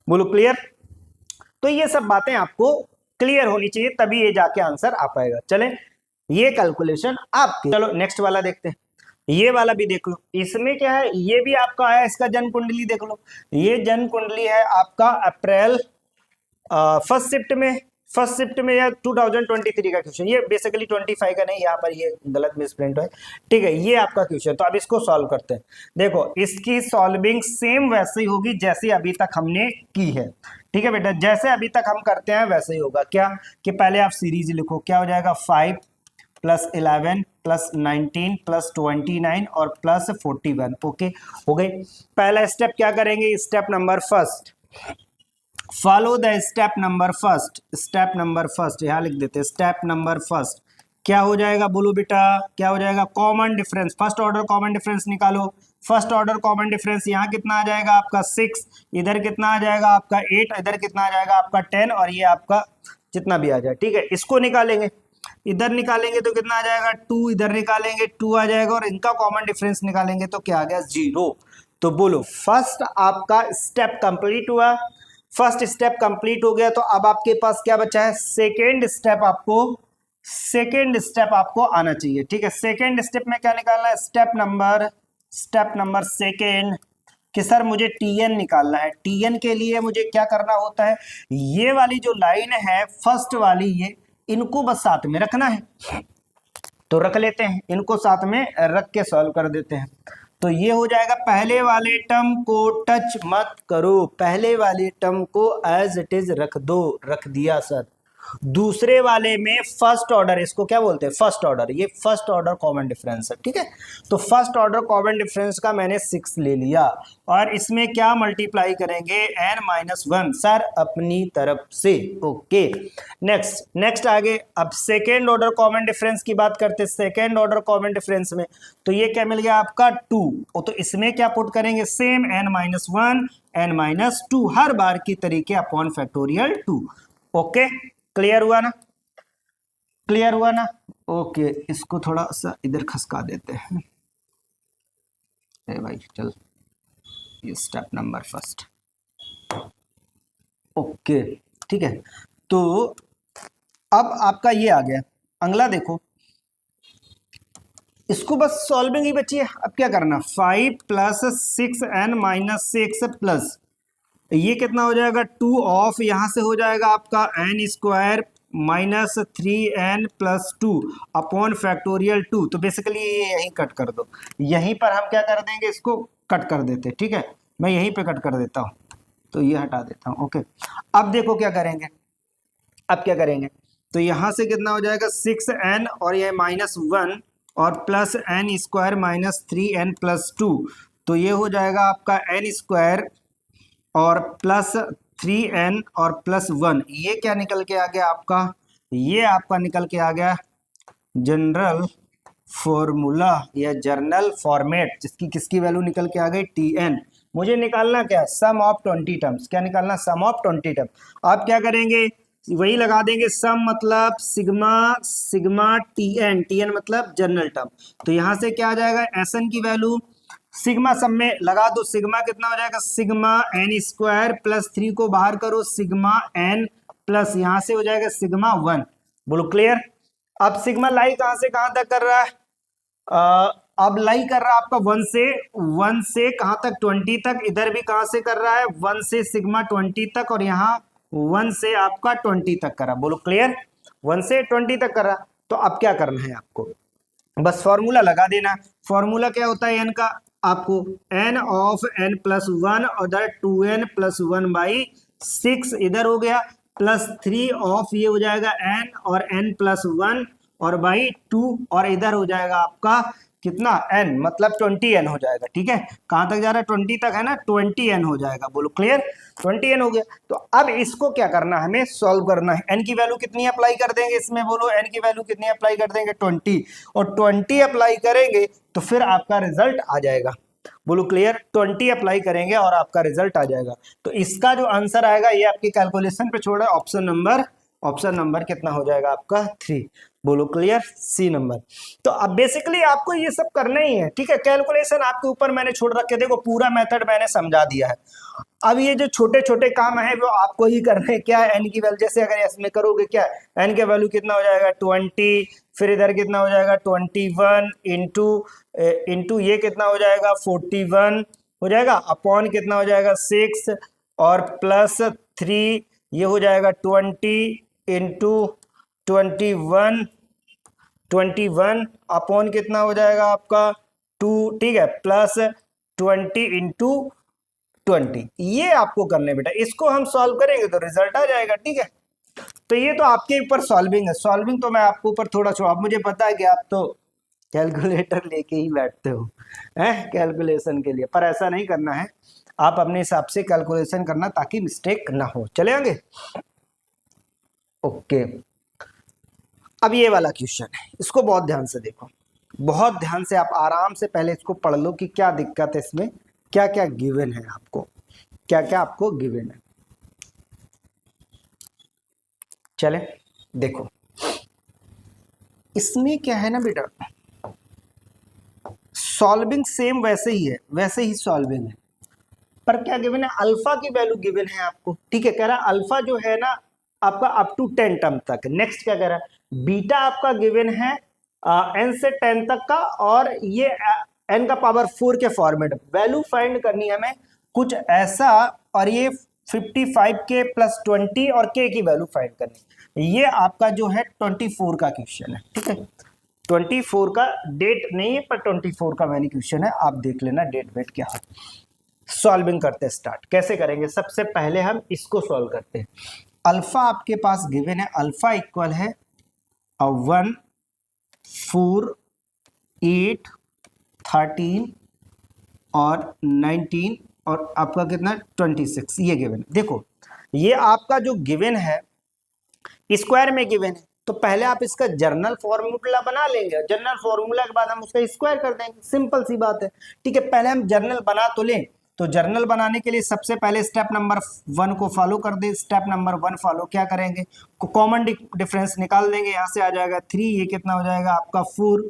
Speaker 1: बोलो क्लियर। तो ये सब बातें आपको क्लियर होनी चाहिए, तभी ये जाके आंसर आ पाएगा। चले, ये कैलकुलेशन आपके। चलो नेक्स्ट वाला देखते हैं, ये वाला भी देख लो। इसमें क्या है, ये भी आपका है, इसका जन्म कुंडली देख लो। ये जन्म कुंडली है आपका अप्रैल फर्स्ट शिफ्ट में या 2023 का क्वेश्चन। ये बेसिकली 25 का नहीं, यहाँ पर ये गलत मिसप्रिंट है, ठीक है। ये आपका क्वेश्चन, तो अब इसको सॉल्व करते हैं। देखो इसकी सॉल्विंग सेम वैसे ही होगी जैसे अभी तक हमने की है, ठीक है बेटा। जैसे अभी तक हम करते हैं वैसे ही होगा। क्या कि पहले आप सीरीज लिखो, क्या हो जाएगा 5 + 11 + 19 + 29 और +41। ओके हो गई। पहला स्टेप क्या करेंगे, step number first, follow the step number first. Step number first यहाँ लिख देते हैं, स्टेप नंबर फर्स्ट क्या हो जाएगा, बोलो बेटा क्या हो जाएगा, common difference, first order common difference निकालो। फर्स्ट ऑर्डर कॉमन डिफरेंस यहाँ कितना आ जाएगा आपका 6, इधर कितना आ जाएगा आपका 8, इधर कितना आ जाएगा आपका 10, और ये आपका जितना भी आ जाए, ठीक है। इसको निकालेंगे, इधर निकालेंगे तो कितना आ जाएगा 2, इधर निकालेंगे 2 आ जाएगा, और इनका कॉमन डिफरेंस निकालेंगे तो क्या आ गया 0। तो बोलो फर्स्ट आपका स्टेप कंप्लीट हुआ, फर्स्ट स्टेप कंप्लीट हो गया। तो अब आपके पास क्या बचा है, सेकेंड स्टेप आपको आना चाहिए, ठीक है। सेकेंड स्टेप में क्या निकालना है, स्टेप नंबर सेकेंड, कि सर मुझे टीएन निकालना है। टीएन के लिए मुझे क्या करना होता है, ये वाली जो लाइन है फर्स्ट वाली, ये इनको बस साथ में रखना है, तो रख लेते हैं, इनको साथ में रख के सॉल्व कर देते हैं। तो ये हो जाएगा, पहले वाले टर्म को टच मत करो, पहले वाले टर्म को एज इट इज रख दो, रख दिया सर। दूसरे वाले में फर्स्ट ऑर्डर, इसको क्या बोलते हैं, फर्स्ट ऑर्डर, ये फर्स्ट ऑर्डर कॉमन डिफरेंस है, ठीक है। तो फर्स्ट ऑर्डर कॉमन डिफरेंस का मैंने 6 ले लिया, और इसमें क्या मल्टीप्लाई करेंगे, n-1 सर अपनी तरफ से। ओके, नेक्स्ट आगे, अब सेकेंड ऑर्डर कॉमन डिफरेंस की बात करते हैं। सेकेंड ऑर्डर कॉमन डिफरेंस में तो ये क्या मिल गया आपका 2, तो इसमें क्या पुट करेंगे, सेम n-1 n-2 हर बार की तरीके अपॉन फैक्टोरियल 2। ओके, क्लियर हुआ ना, क्लियर हुआ ना। ओके, इसको थोड़ा सा इधर खसका देते हैं। भाई चल, ये स्टेप नंबर फर्स्ट। ओके, ठीक है। तो अब आपका ये आ गया, अगला देखो, इसको बस सॉल्विंग ही बची है। अब क्या करना, 5 + 6n-6 प्लस ये कितना हो जाएगा, 2 ऑफ, यहां से हो जाएगा आपका n² - 3n + 2 अपॉन फैक्टोरियल 2। तो बेसिकली ये यहीं कट कर दो, यहीं पर हम क्या कर देंगे, इसको कट कर देते, ठीक है। मैं यहीं पे कट कर देता हूँ, तो ये हटा देता हूँ। ओके, अब देखो क्या करेंगे, अब क्या करेंगे, तो यहां से कितना हो जाएगा, 6n और ये -1 और प्लस n² - 3n + 2, तो ये हो जाएगा आपका n² और प्लस 3n और +1। ये क्या निकल के आ गया आपका, ये आपका निकल के आ गया जनरल फॉर्मूला या जर्नल फॉर्मेट, जिसकी किसकी वैल्यू निकल के आ गई, tn। मुझे निकालना क्या, सम ऑफ 20 टर्म्स। क्या निकालना, सम ऑफ 20 टर्म। आप क्या करेंगे, वही लगा देंगे, सम मतलब सिग्मा tn मतलब जनरल टर्म। तो यहां से क्या आ जाएगा, Sn की वैल्यू सिग्मा सम में लगा दो, सिग्मा कितना हो जाएगा, सिग्मा n² + 3 को बाहर करो, सिग्मा n प्लस यहां से हो जाएगा सिग्मा 1। बोलो क्लियर। अब सिग्मा लाई कहां से कहां तक कर रहा है, अब लाई कर रहा है आपका 1 से कहां तक, 20 तक। इधर भी कहां से कर रहा है, 1 से सिग्मा 20 तक, और यहाँ 1 से आपका 20 तक कर रहा। बोलो क्लियर, 1 से 20 तक कर रहा। तो अब क्या करना है आपको, बस फॉर्मूला लगा देना। फॉर्मूला क्या होता है n का, आपको n ऑफ n + 1 और 2n + 1/6 इधर हो गया, +3 ऑफ ये हो जाएगा n और n + 1 और /2, और इधर हो जाएगा आपका कितना, n मतलब 20n हो जाएगा, ठीक है। कहां तक जा रहा है, 20 तक है ना, 20n हो जाएगा। बोलो क्लियर, 20n हो गया। तो अब इसको क्या करना है, हमें सॉल्व करना है। n की वैल्यू कितनी अप्लाई कर देंगे इसमें, बोलो n की वैल्यू कितनी अप्लाई कर देंगे, 20, और 20 अप्लाई करेंगे तो फिर आपका रिजल्ट आ जाएगा। बोलो क्लियर, 20 अप्लाई करेंगे और आपका रिजल्ट आ जाएगा। तो इसका जो आंसर आएगा ये आपकी कैलकुलेशन पे छोड़ा, ऑप्शन नंबर कितना हो जाएगा आपका 3। बोलो क्लियर, सी नंबर। तो अब बेसिकली आपको ये सब करना ही है, ठीक है। कैलकुलेशन आपके ऊपर मैंने छोड़ रखे, देखो पूरा मेथड मैंने समझा दिया है। अब ये जो छोटे छोटे काम है वो आपको ही करने, क्या है, n की वैल्यू, जैसे अगर इसमें करोगे, क्या n की वैल्यू कितना हो जाएगा 20, फिर इधर कितना हो जाएगा 21 इंटू ये कितना हो जाएगा 41 हो जाएगा, अपॉन कितना हो जाएगा 6 और +3 ये हो जाएगा 20 इंटू 21 अपॉन कितना हो जाएगा आपका 2, ठीक है, +20 इंटू 20। ये आपको करने बेटा, इसको हम सॉल्व करेंगे तो रिजल्ट आ जाएगा, ठीक है। तो ये तो आपके ऊपर सॉल्विंग है, सॉल्विंग तो मैं आपको ऊपर थोड़ा छोड़ा। अब मुझे पता है कि आप तो कैलकुलेटर लेके ही बैठते हो हैं कैलकुलेशन के लिए, पर ऐसा नहीं करना है, आप अपने हिसाब से कैलकुलेशन करना ताकि मिस्टेक ना हो। चले आगे, ओके। अब ये वाला क्वेश्चन है, इसको बहुत ध्यान से देखो, बहुत ध्यान से, आप आराम से पहले इसको पढ़ लो कि क्या दिक्कत है इसमें, क्या क्या गिवन है आपको, क्या क्या आपको गिवन है। चले देखो, इसमें क्या है ना बेटा, सॉल्विंग सेम वैसे ही है, वैसे ही सॉल्विंग है, पर क्या गिवन है, अल्फा की वैल्यू गिवन है आपको, ठीक है। कह रहा अल्फा जो है ना आपका अप टू 10 टर्म तक। नेक्स्ट क्या कह रहा है, बीटा आपका गिवन है n से 10 तक का, और ये n का पावर 4 के फॉर्मेट वैल्यू फाइंड करनी है हमें कुछ ऐसा, और ये 55 के प्लस 20 और k की वैल्यू फाइंड करनी। ये आपका जो है 24 का क्वेश्चन है, ठीक है। 24 का डेट नहीं है पर 24 का मैंने क्वेश्चन है, आप देख लेना डेट वेट क्या है। सॉल्विंग करते हैं, स्टार्ट कैसे करेंगे। सबसे पहले हम इसको सॉल्व करते हैं। अल्फा आपके पास गिवन है, अल्फा इक्वल है 1 4 8 13 और 19 और आपका कितना 26, ये गिवन है। देखो ये आपका जो गिवन है स्क्वायर में गिवन है, तो पहले आप इसका जर्नल फॉर्मूला बना लेंगे, जर्नल फॉर्मूला के बाद हम उसका स्क्वायर कर देंगे, सिंपल सी बात है, ठीक है। पहले हम जर्नल बना तो लें, तो जर्नल बनाने के लिए सबसे पहले स्टेप नंबर 1 को फॉलो कर दे। स्टेप नंबर 1 फॉलो क्या करेंगे, कॉमन डिफरेंस निकाल देंगे, यहाँ से आ जाएगा 3, ये कितना हो जाएगा आपका 4,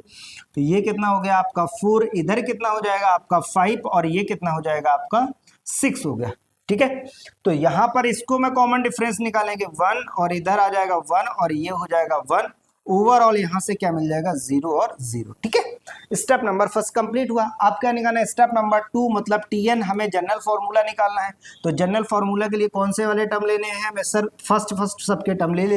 Speaker 1: तो ये कितना हो गया आपका 4, इधर कितना हो जाएगा आपका 5 और ये कितना हो जाएगा आपका 6 हो गया, ठीक है। तो यहाँ पर इसको मैं कॉमन डिफरेंस निकालेंगे 1 और इधर आ जाएगा 1 और ये हो जाएगा 1, ओवरऑल यहाँ से क्या मिल जाएगा 0 और 0, ठीक है। स्टेप नंबर 1 कंप्लीट हुआ। आप क्या निकालना है, स्टेप नंबर 2 मतलब tn, हमें जनरल फॉर्मूला निकालना है। तो जनरल फॉर्मूला के लिए कौन से वाले टर्म लेने हैं हमें, सर फर्स्ट सबके टर्म ले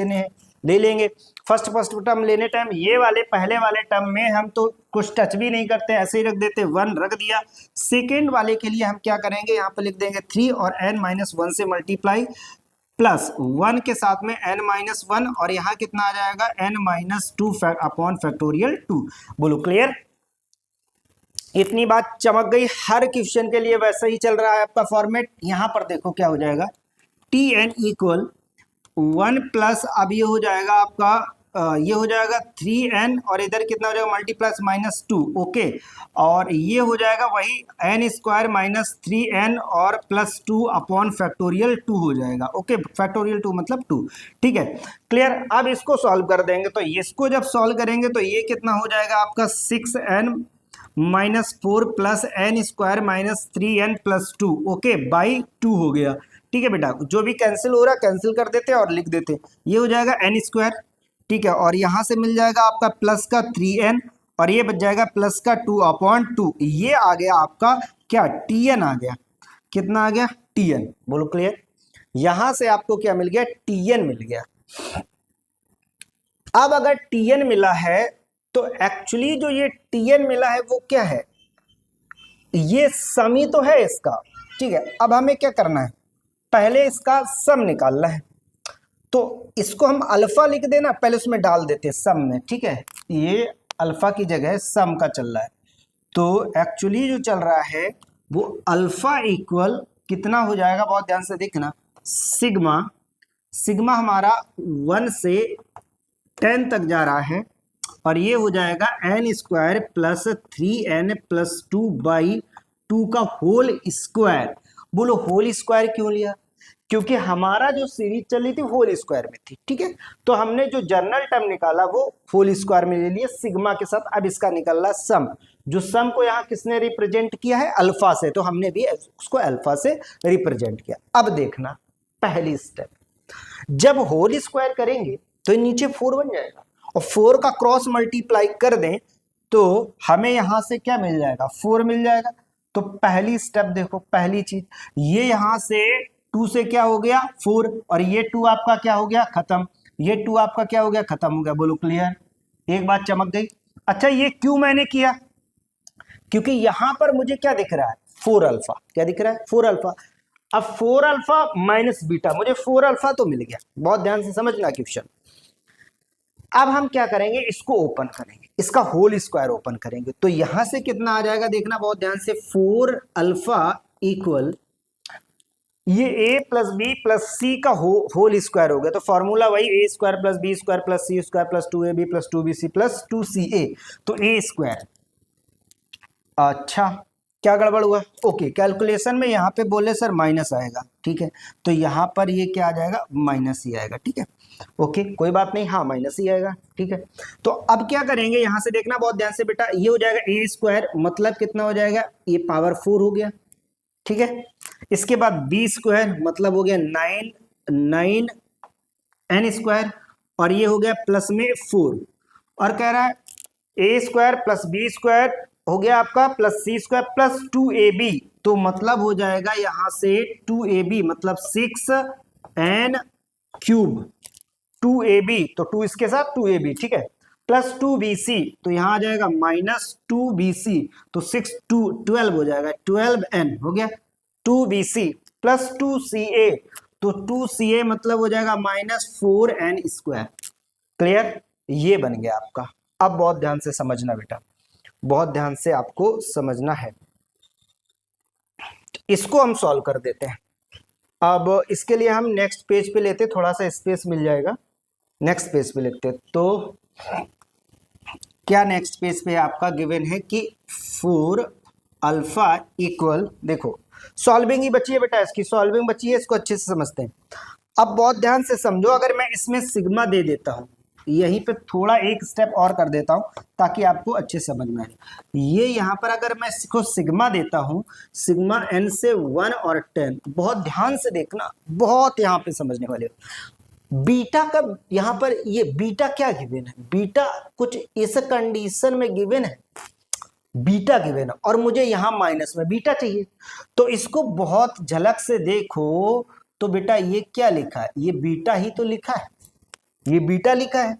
Speaker 1: लेंगे। फर्स्ट टर्म लेने टाइम ये वाले पहले वाले टर्म में हम तो कुछ टच भी नहीं करते, ऐसे ही रख देते, 1 रख दिया। सेकेंड वाले के लिए हम क्या करेंगे, यहाँ पर लिख देंगे 3 और n-1 से मल्टीप्लाई प्लस 1 के साथ में n-1 और यहाँ कितना आ जाएगा n-2 अपॉन फैक्टोरियल 2। बोलो क्लियर, इतनी बात चमक गई। हर क्वेश्चन के लिए वैसा ही चल रहा है आपका फॉर्मेट। यहाँ पर देखो क्या हो जाएगा, tn इक्वल 1 प्लस, अब ये हो जाएगा आपका ये हो जाएगा 3n और इधर कितना हो जाएगा मल्टीप्लस -2, ओके। और ये हो जाएगा वही n स्क्वायर माइनस 3n और प्लस 2 अपॉन फैक्टोरियल 2 हो जाएगा, ओके। फैक्टोरियल 2 मतलब 2, ठीक है, क्लियर। अब इसको सॉल्व कर देंगे, तो इसको जब सॉल्व करेंगे तो ये कितना हो जाएगा आपका 6n-4 plus n square minus 3n plus 2, okay, by 2 हो गया, ठीक है बेटा। जो भी कैंसिल हो रहा है कैंसिल कर देते और लिख देते, ये हो जाएगा n स्क्वायर, ठीक है, और यहाँ से मिल जाएगा आपका प्लस का 3n और ये बच जाएगा प्लस का 2 अपॉन 2, ये आ गया आपका क्या tn आ गया, कितना आ गया tn, बोलो क्लियर। यहां से आपको क्या मिल गया, tn मिल गया। अब अगर tn मिला है तो एक्चुअली जो ये tn मिला है वो क्या है, ये सम ही तो है इसका, ठीक है। अब हमें क्या करना है, पहले इसका सम निकालना है, तो इसको हम अल्फा लिख देना, पहले उसमें डाल देते हैं सम में, ठीक है। ये अल्फा की जगह सम का चल रहा है, तो एक्चुअली जो चल रहा है वो अल्फा इक्वल कितना हो जाएगा, बहुत ध्यान से देखना, सिग्मा हमारा 1 से 10 तक जा रहा है और ये हो जाएगा n square plus 3n plus 2 by 2 का होल स्क्वायर। बोलो होल स्क्वायर क्यों लिया, क्योंकि हमारा जो सीरीज चली थी होल स्क्वायर में थी, ठीक है। तो हमने जो जनरल टर्म निकाला वो होल स्क्वायर में ले लिया सिग्मा के साथ। अब इसका निकल रहा सम, जो सम को यहाँ किसने रिप्रेजेंट किया है, अल्फा से, तो हमने भी उसको अल्फा से रिप्रेजेंट किया। अब देखना पहली स्टेप, जब होल स्क्वायर करेंगे तो नीचे 4 बन जाएगा और 4 का क्रॉस मल्टीप्लाई कर दें तो हमें यहां से क्या मिल जाएगा, 4 मिल जाएगा। तो पहली स्टेप देखो, पहली चीज ये यहां से 2 से क्या हो गया 4 और ये 2 आपका क्या हो गया खत्म, ये 2 आपका क्या हो गया खत्म हो गया। बोलो क्लियर, एक बात चमक गई। अच्छा ये क्यों मैंने किया, क्योंकि यहां पर मुझे क्या दिख रहा है 4 अल्फा, क्या दिख रहा है 4 अल्फा। अब 4 अल्फा माइनस बीटा, मुझे 4 अल्फा तो मिल गया, बहुत ध्यान से समझना क्वेश्चन। अब हम क्या करेंगे, इसको ओपन करेंगे, इसका होल स्क्वायर ओपन करेंगे, तो यहां से कितना आ जाएगा देखना बहुत ध्यान से, 4 अल्फा इक्वल ये a plus b plus c का होल स्क्वायर हो गया। तो फॉर्मूला वही a square plus b square plus c square plus 2ab plus 2bc plus 2ca, तो a स्क्वायर। अच्छा क्या गड़बड़ हुआ, ओके कैलकुलेशन में यहाँ पे बोले सर माइनस आएगा, ठीक है, तो यहाँ पर ये क्या आ जाएगा माइनस ही आएगा, ठीक है, ओके कोई बात नहीं, हाँ माइनस ही आएगा, ठीक है। तो अब क्या करेंगे, यहाँ से देखना बहुत ध्यान से बेटा, ये हो जाएगा a स्क्वायर मतलब कितना हो जाएगा, ये पावर 4 हो गया, ठीक है। इसके बाद बी स्क्वायर मतलब हो गया 9 n स्क्वायर और ये हो गया प्लस में 4 और कह रहा है a square plus b square हो गया आपका plus c square plus 2ab, तो मतलब हो जाएगा यहां से 2ab मतलब 6n क्यूब 2ab, तो 2 इसके साथ 2ab, ठीक है, प्लस 2bc, तो यहां आ जाएगा माइनस 2bc, तो 6 2 12 हो जाएगा, 12n हो गया, 2bc प्लस 2ca, तो 2ca मतलब हो जाएगा माइनस 4n स्क्वायर। क्लियर, ये बन गया आपका। अब बहुत ध्यान से समझना बेटा, बहुत ध्यान से आपको समझना है। इसको हम सॉल्व कर देते हैं। अब इसके लिए हम नेक्स्ट पेज पे लेते, थोड़ा सा स्पेस मिल जाएगा, नेक्स्ट पेज पे लिखते। तो क्या नेक्स्ट पेज पे आपका गिवन है कि 4 अल्फा इक्वल, देखो सॉल्विंग ही बची है बेटा, इसकी सॉल्विंग बची है, इसको अच्छे से समझते हैं। अब बहुत ध्यान से समझो, अगर मैं इसमें सिग्मा दे देता हूं, यहीं पे थोड़ा एक स्टेप और कर देता हूं ताकि आपको अच्छे समझ में आए। ये यहां पर अगर मैं इसको सिग्मा देता हूं, सिग्मा n से 1 और 10, बहुत ध्यान से देखना, बहुत यहां पे समझने वाले हो। बीटा का यहां पर ये बीटा क्या गिवन है, बीटा कुछ इस कंडीशन में गिवन है, बीटा गिवन है और मुझे यहां माइनस में बीटा चाहिए, तो इसको बहुत झलक से देखो तो बेटा ये क्या लिखा है, ये बीटा ही तो लिखा है, ये बीटा लिखा है।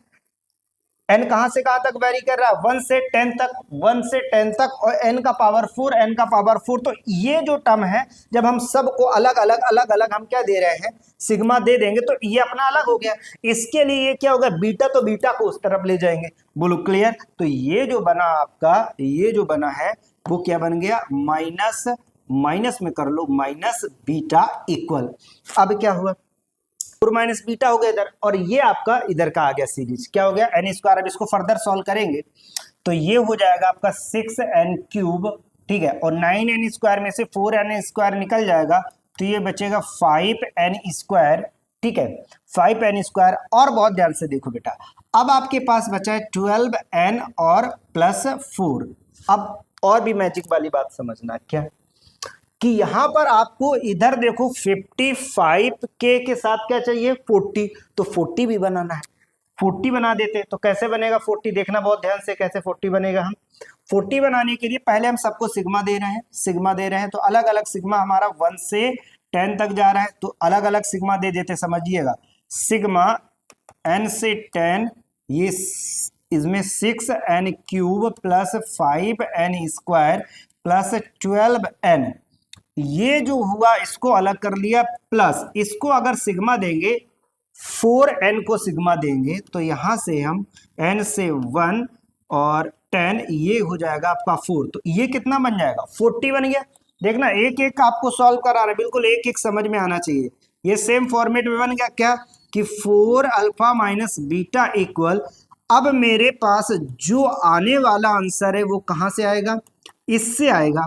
Speaker 1: n कहां से कहां तक वेरी कर रहा है, 1 से 10 तक, 1 से 10 तक, और n का पावर 4, n का पावर 4, तो ये जो टर्म है जब हम सबको अलग अलग हम क्या दे रहे हैं, सिग्मा दे देंगे, तो ये अपना अलग हो गया। इसके लिए ये क्या होगा, बीटा, तो बीटा को उस तरफ ले जाएंगे। बोलो क्लियर, तो ये जो बना आपका, ये जो बना है वो क्या बन गया, माइनस माइनस में कर लो, माइनस बीटा इक्वल, अब क्या हुआ, फोर माइनस बीटा हो गया इधर, और ये आपका इधर का आ गया सीरीज, क्या हो गया एन स्क्वायर। अब इसको फर्दर सॉल्व करेंगे तो ये हो जाएगा आपका 6n क्यूब, ठीक है, और 9n स्क्वायर में से 4n स्क्वायर निकल जाएगा, तो ये बचेगा 5n स्क्वायर, ठीक है, 5n स्क्वायर। और बहुत ध्यान से देखो बेटा, अब आपके पास बचा है 12n और प्लस 4। अब और भी मैजिक वाली बात समझना, क्या कि यहां पर आपको इधर देखो 55k के साथ क्या चाहिए, 40, तो 40 भी बनाना है, 40 बना देते। तो कैसे बनेगा 40, देखना बहुत ध्यान से कैसे 40 बनेगा। हम 40 बनाने के लिए पहले हम सबको सिग्मा दे रहे हैं, सिग्मा दे रहे हैं, तो अलग अलग सिग्मा हमारा 1 से 10 तक जा रहा है, तो अलग अलग सिग्मा दे देते, समझिएगा, सिग्मा n से 10, ये इसमें 6n cube plus 5n square plus 12n, ये जो हुआ इसको अलग कर लिया, प्लस इसको अगर सिग्मा देंगे 4n को सिग्मा देंगे, तो यहां से हम n से 1 और 10, ये हो जाएगा आपका 4, तो ये कितना बन जाएगा, 40 बन गया। देखना एक एक आपको सॉल्व करा रहा है, बिल्कुल एक एक समझ में आना चाहिए। ये सेम फॉर्मेट में बन गया, क्या कि 4 अल्फा माइनस बीटा इक्वल, अब मेरे पास जो आने वाला आंसर है वो कहां से आएगा, इससे आएगा,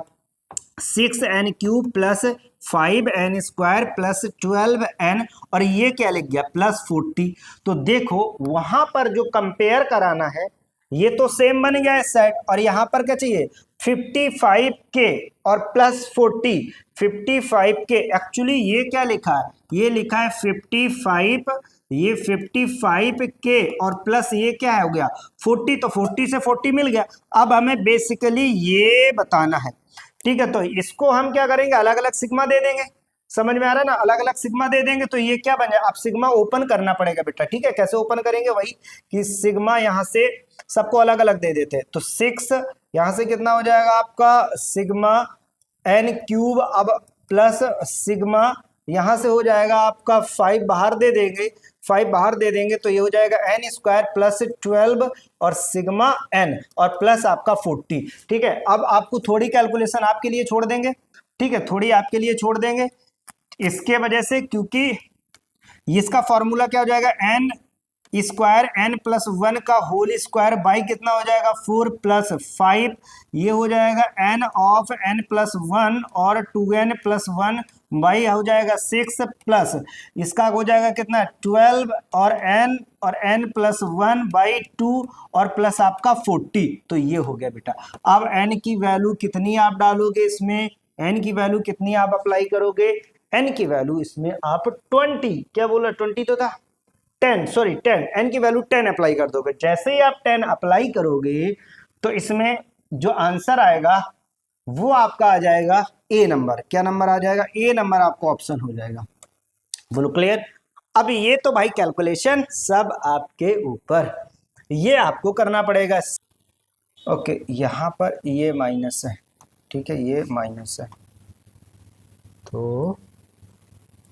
Speaker 1: 6n cube plus 5n square plus 12n, और ये क्या लिख गया प्लस 40। तो देखो वहां पर जो कंपेयर कराना है ये तो सेम बन गया इस साइड, और यहां पर क्या चाहिए 55k और प्लस 40, 55k, एक्चुअली ये क्या लिखा है, ये लिखा है 55, ये 55k और प्लस ये क्या है हो गया 40, तो 40 से 40 मिल गया। अब हमें बेसिकली ये बताना है, ठीक है, तो इसको हम क्या करेंगे, अलग अलग सिग्मा दे देंगे, समझ में आ रहा है ना, अलग अलग सिग्मा दे देंगे, तो ये क्या बन जाए, अब सिग्मा ओपन करना पड़ेगा बेटा, ठीक है, कैसे ओपन करेंगे, वही कि सिग्मा यहां से सबको अलग अलग दे देते हैं, तो 6 यहां से कितना हो जाएगा आपका सिग्मा n क्यूब, अब प्लस सिग्मा यहां से हो जाएगा आपका 5 बाहर दे देंगे, 5 बाहर दे देंगे, तो ये हो जाएगा n स्क्वायर प्लस 12 और सिग्मा n और प्लस आपका 40, ठीक है। अब आपको थोड़ी कैलकुलेशन आपके लिए छोड़ देंगे, ठीक है, थोड़ी आपके लिए छोड़ देंगे, इसके वजह से क्योंकि इसका फॉर्मूला क्या हो जाएगा, n स्क्वायर n प्लस 1 का होल स्क्वायर बाई कितना हो जाएगा 4 प्लस 5, ये हो जाएगा n ऑफ n प्लस 1 और 2n प्लस 1 बाई हो जाएगा 6 प्लस इसका हो जाएगा कितना 12 और n प्लस 1 बाई 2 और प्लस आपका 40, तो ये हो गया बेटा। अब n की वैल्यू कितनी आप डालोगे इसमें, n की वैल्यू कितनी आप अप्लाई करोगे, n की वैल्यू इसमें आप 20, क्या बोला 20 तो था 10, सॉरी 10, n की वैल्यू 10 अप्लाई कर दोगे। जैसे ही आप 10 अप्लाई करोगे तो इसमें जो आंसर आएगा वो आपका आ जाएगा ए नंबर। क्या नंबर आ जाएगा? ए नंबर आपको ऑप्शन हो जाएगा। बोलो क्लियर? अब ये तो भाई कैलकुलेशन सब आपके ऊपर, ये आपको करना पड़ेगा। ओके, यहाँ पर ये माइनस है, ठीक है, ये माइनस है, तो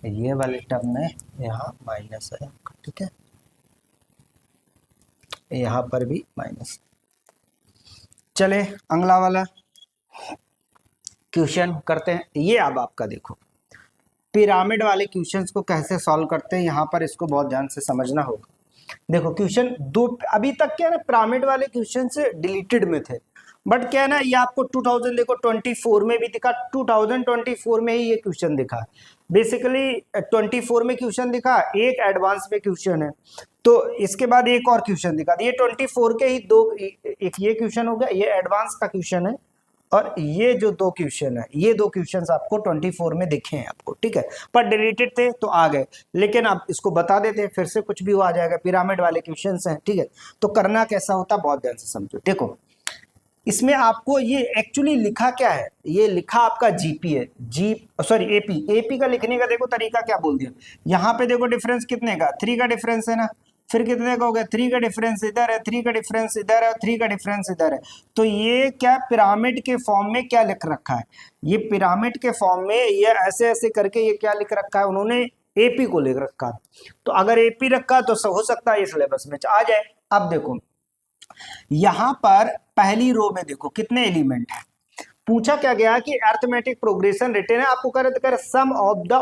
Speaker 1: ये वाले टर्म में यहाँ माइनस है, ठीक है, यहाँ पर भी माइनस। चले अगला वाला क्वेश्चन करते हैं। ये अब आपका देखो पिरामिड वाले क्वेश्चंस को कैसे सॉल्व करते हैं, यहाँ पर इसको बहुत ध्यान से समझना होगा। देखो क्वेश्चन दो अभी तक क्या है ना, पिरामिड वाले क्वेश्चन से डिलीटेड में थे, बट क्या है ना, ये आपको 2000 देखो 24 में भी दिखा, 2024 में ही ये क्वेश्चन दिखा। बेसिकली 24 में क्वेश्चन दिखा, एक एडवांस में क्वेश्चन है, तो इसके बाद एक और क्वेश्चन दिखा। ये 24 के ही दो, एक ये क्वेश्चन हो गया, ये एडवांस का क्वेश्चन है, और ये जो दो क्वेश्चन है, ये दो क्वेश्चंस आपको 24 में दिखे हैं आपको, ठीक है, पर डिलीटेड थे तो आ गए। लेकिन अब इसको बता देते हैं, फिर से कुछ भी आ जाएगा, पिरामिड वाले क्वेश्चंस हैं, ठीक है। तो करना कैसा होता, बहुत ध्यान से समझो। देखो इसमें आपको ये एक्चुअली लिखा क्या है, ये लिखा आपका जीपी है, एपी। एपी का लिखने का देखो तरीका क्या बोल दिया, यहाँ पे देखो डिफरेंस कितने का, 3 का डिफरेंस है ना, फिर कितने का हो गया, 3 का डिफरेंस इधर है, 3 का डिफरेंस इधर है, 3 का डिफरेंस इधर है। तो ये क्या पिरामिड के फॉर्म में क्या लिख रखा है, ये पिरामिड के फॉर्म में ये ऐसे ऐसे करके ये क्या लिख रखा है, उन्होंने एपी को लिख रखा है। तो अगर एपी रखा तो हो सकता है ये सिलेबस में आ जाए। अब देखो यहां पर पहली रो में देखो कितने एलिमेंट है, पूछा क्या गया कि अरिथमेटिक प्रोग्रेशन रिटर्न है, आपको करे sum of the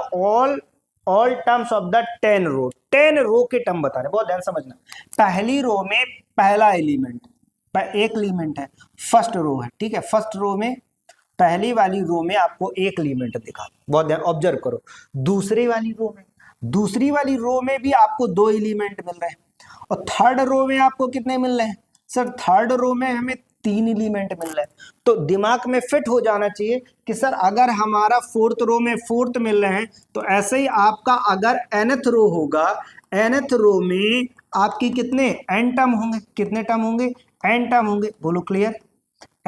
Speaker 1: all terms of the 10 row, 10 row के टर्म बता रहे, बहुत ध्यान समझना। पहली रो में पहला एलिमेंट, एक एलिमेंट है, फर्स्ट रो है, ठीक है, फर्स्ट रो में पहली वाली रो में आपको एक एलिमेंट दिखा, बहुत ध्यान ऑब्जर्व करो। दूसरी वाली रो में भी आपको 2 एलिमेंट मिल रहे हैं, और थर्ड रो में आपको कितने मिल रहे हैं सर, थर्ड रो में हमें 3 एलिमेंट मिल रहे हैं। तो दिमाग में फिट हो जाना चाहिए कि सर अगर हमारा फोर्थ रो में फोर्थ मिल रहे हैं, तो ऐसे ही आपका अगर nth रो होगा, nth रो में आपकी कितने n टर्म होंगे, कितने टर्म होंगे, n टर्म होंगे। बोलो क्लियर?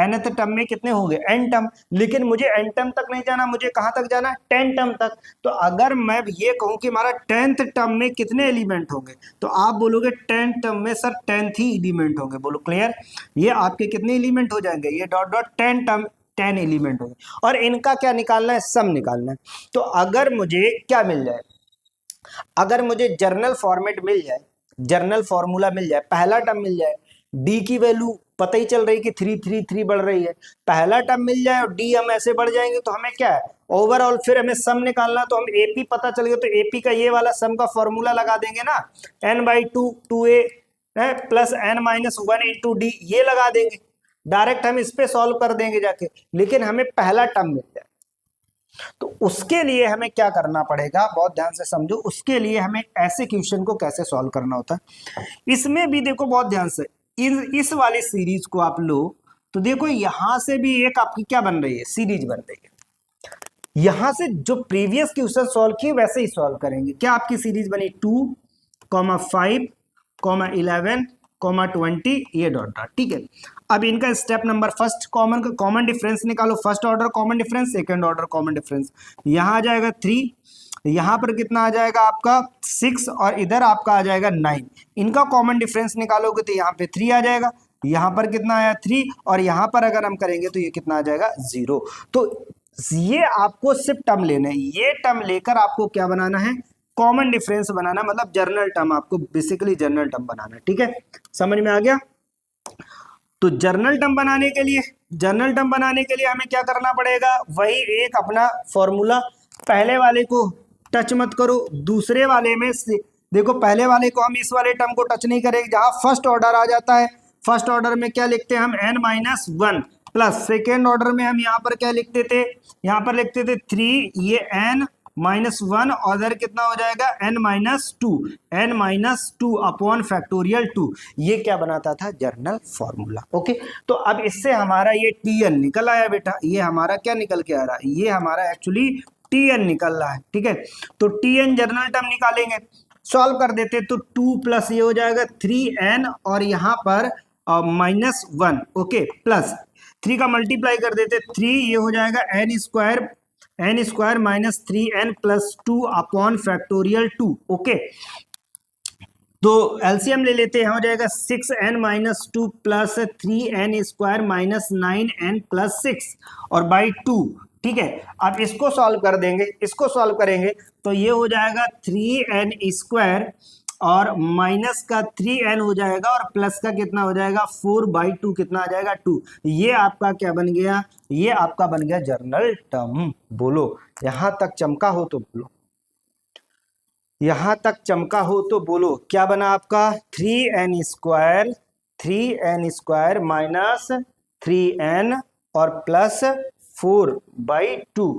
Speaker 1: nth टर्म में कितने होंगे, n टर्म। लेकिन मुझे n टर्म तक नहीं जाना, मुझे कहां तक जाना है, 10 टर्म तक। तो अगर मैं ये कहूं कि हमारा 10th टर्म में कितने एलिमेंट होंगे, तो आप बोलोगे 10 टर्म में सर 10th ही एलिमेंट होंगे। बोलो क्लियर? ये आपके कितने एलिमेंट हो जाएंगे, ये डॉट डॉट 10 टर्म 10 एलिमेंट होंगे, और इनका क्या निकालना है, सम निकालना है। तो अगर मुझे क्या मिल जाए, अगर मुझे जर्नल फॉर्मेट मिल जाए, जर्नल फॉर्मूला मिल जाए, पहला टर्म मिल जाए, डी की वैल्यू पता ही चल रही कि 3 3 3 बढ़ रही है, पहला टर्म मिल जाए और डी हम ऐसे बढ़ जाएंगे, तो हमें क्या है ओवरऑल, फिर हमें सम निकालना, तो हम एपी पता चल गया, तो एपी का ये वाला सम का फॉर्मूला लगा देंगे ना, n/2 2a plus n-1 into D, ये लगा देंगे, डायरेक्ट हम इस पे सॉल्व कर देंगे जाके। लेकिन हमें पहला टर्म मिल जाए, तो उसके लिए हमें क्या करना पड़ेगा, बहुत ध्यान से समझो। उसके लिए हमें ऐसे क्वेश्चन को कैसे सॉल्व करना होता है, इसमें भी देखो बहुत ध्यान से, इस वाली सीरीज को आप लो, तो देखो यहां से भी एक आपकी क्या बन रही है, सीरीज बन रही है। यहां से जो प्रीवियस क्वेश्चन सॉल्व किए वैसे ही सॉल्व करेंगे। क्या आपकी सीरीज बनी 2, 5, 11, 20, ये डॉट डॉट, ठीक है। अब इनका step number first, common difference निकालो, first order common difference, second order common difference. यहां आ जाएगा 3, यहां पर कितना आ जाएगा आपका 6, और इधर आपका आ जाएगा 9। इनका कॉमन डिफरेंस निकालोगे तो यहाँ पे 3 आ जाएगा, यहाँ पर कितना आया 3, और यहाँ पर अगर हम करेंगे तो ये कितना आ जाएगा 0। तो ये आपको सिर्फ टर्म लेना है, ये टर्म लेकर आपको क्या बनाना है, कॉमन डिफरेंस बनाना, मतलब जर्नल टर्म, आपको बेसिकली जर्नल टर्म बनाना है, ठीक है, समझ में आ गया। तो जर्नल टर्म बनाने के लिए हमें क्या करना पड़ेगा, वही एक अपना फॉर्मूला, पहले वाले को टच मत करो, दूसरे वाले में देखो, पहले वाले को हम इस वाले टर्म को टच नहीं करेंगे, जहां फर्स्ट ऑर्डर आ जाता है, फर्स्ट ऑर्डर में क्या लिखते हैं हम, n-1 प्लस, सेकेंड ऑर्डर में हम यहाँ पर क्या लिखते थे, यहाँ पर लिखते थे 3, ये n-1, और इधर कितना हो जाएगा n-2 अपॉन फैक्टोरियल 2, ये क्या बनाता था, जर्नल फॉर्मूला। ओके, तो अब इससे हमारा ये tn निकल आया बेटा, ये हमारा क्या निकल के आ रहा है, ये हमारा एक्चुअली tn निकल रहा है, ठीक है। तो tn जर्नल टर्म निकालेंगे, सॉल्व कर देते, तो 2 प्लस ये हो जाएगा 3n, और यहाँ पर -1, ओके, प्लस 3 का मल्टीप्लाई कर देते 3, ये हो जाएगा n square minus 3n plus 2 upon factorial 2। Okay, तो एलसीएम ले लेते हैं, हो जाएगा 6n minus 2 plus 3n square minus 9n plus 6 और बाई 2। ठीक है, अब इसको सॉल्व कर देंगे, इसको सॉल्व करेंगे तो ये हो जाएगा 3n स्क्वायर और माइनस का 3n हो जाएगा और प्लस का कितना हो जाएगा 4/2, कितना आ जाएगा 2। ये आपका क्या बन गया, ये आपका बन गया जर्नल टर्म। बोलो, यहां तक चमका हो तो बोलो, यहां तक चमका हो तो बोलो, क्या बना आपका 3n स्क्वायर माइनस 3n और प्लस 4/2।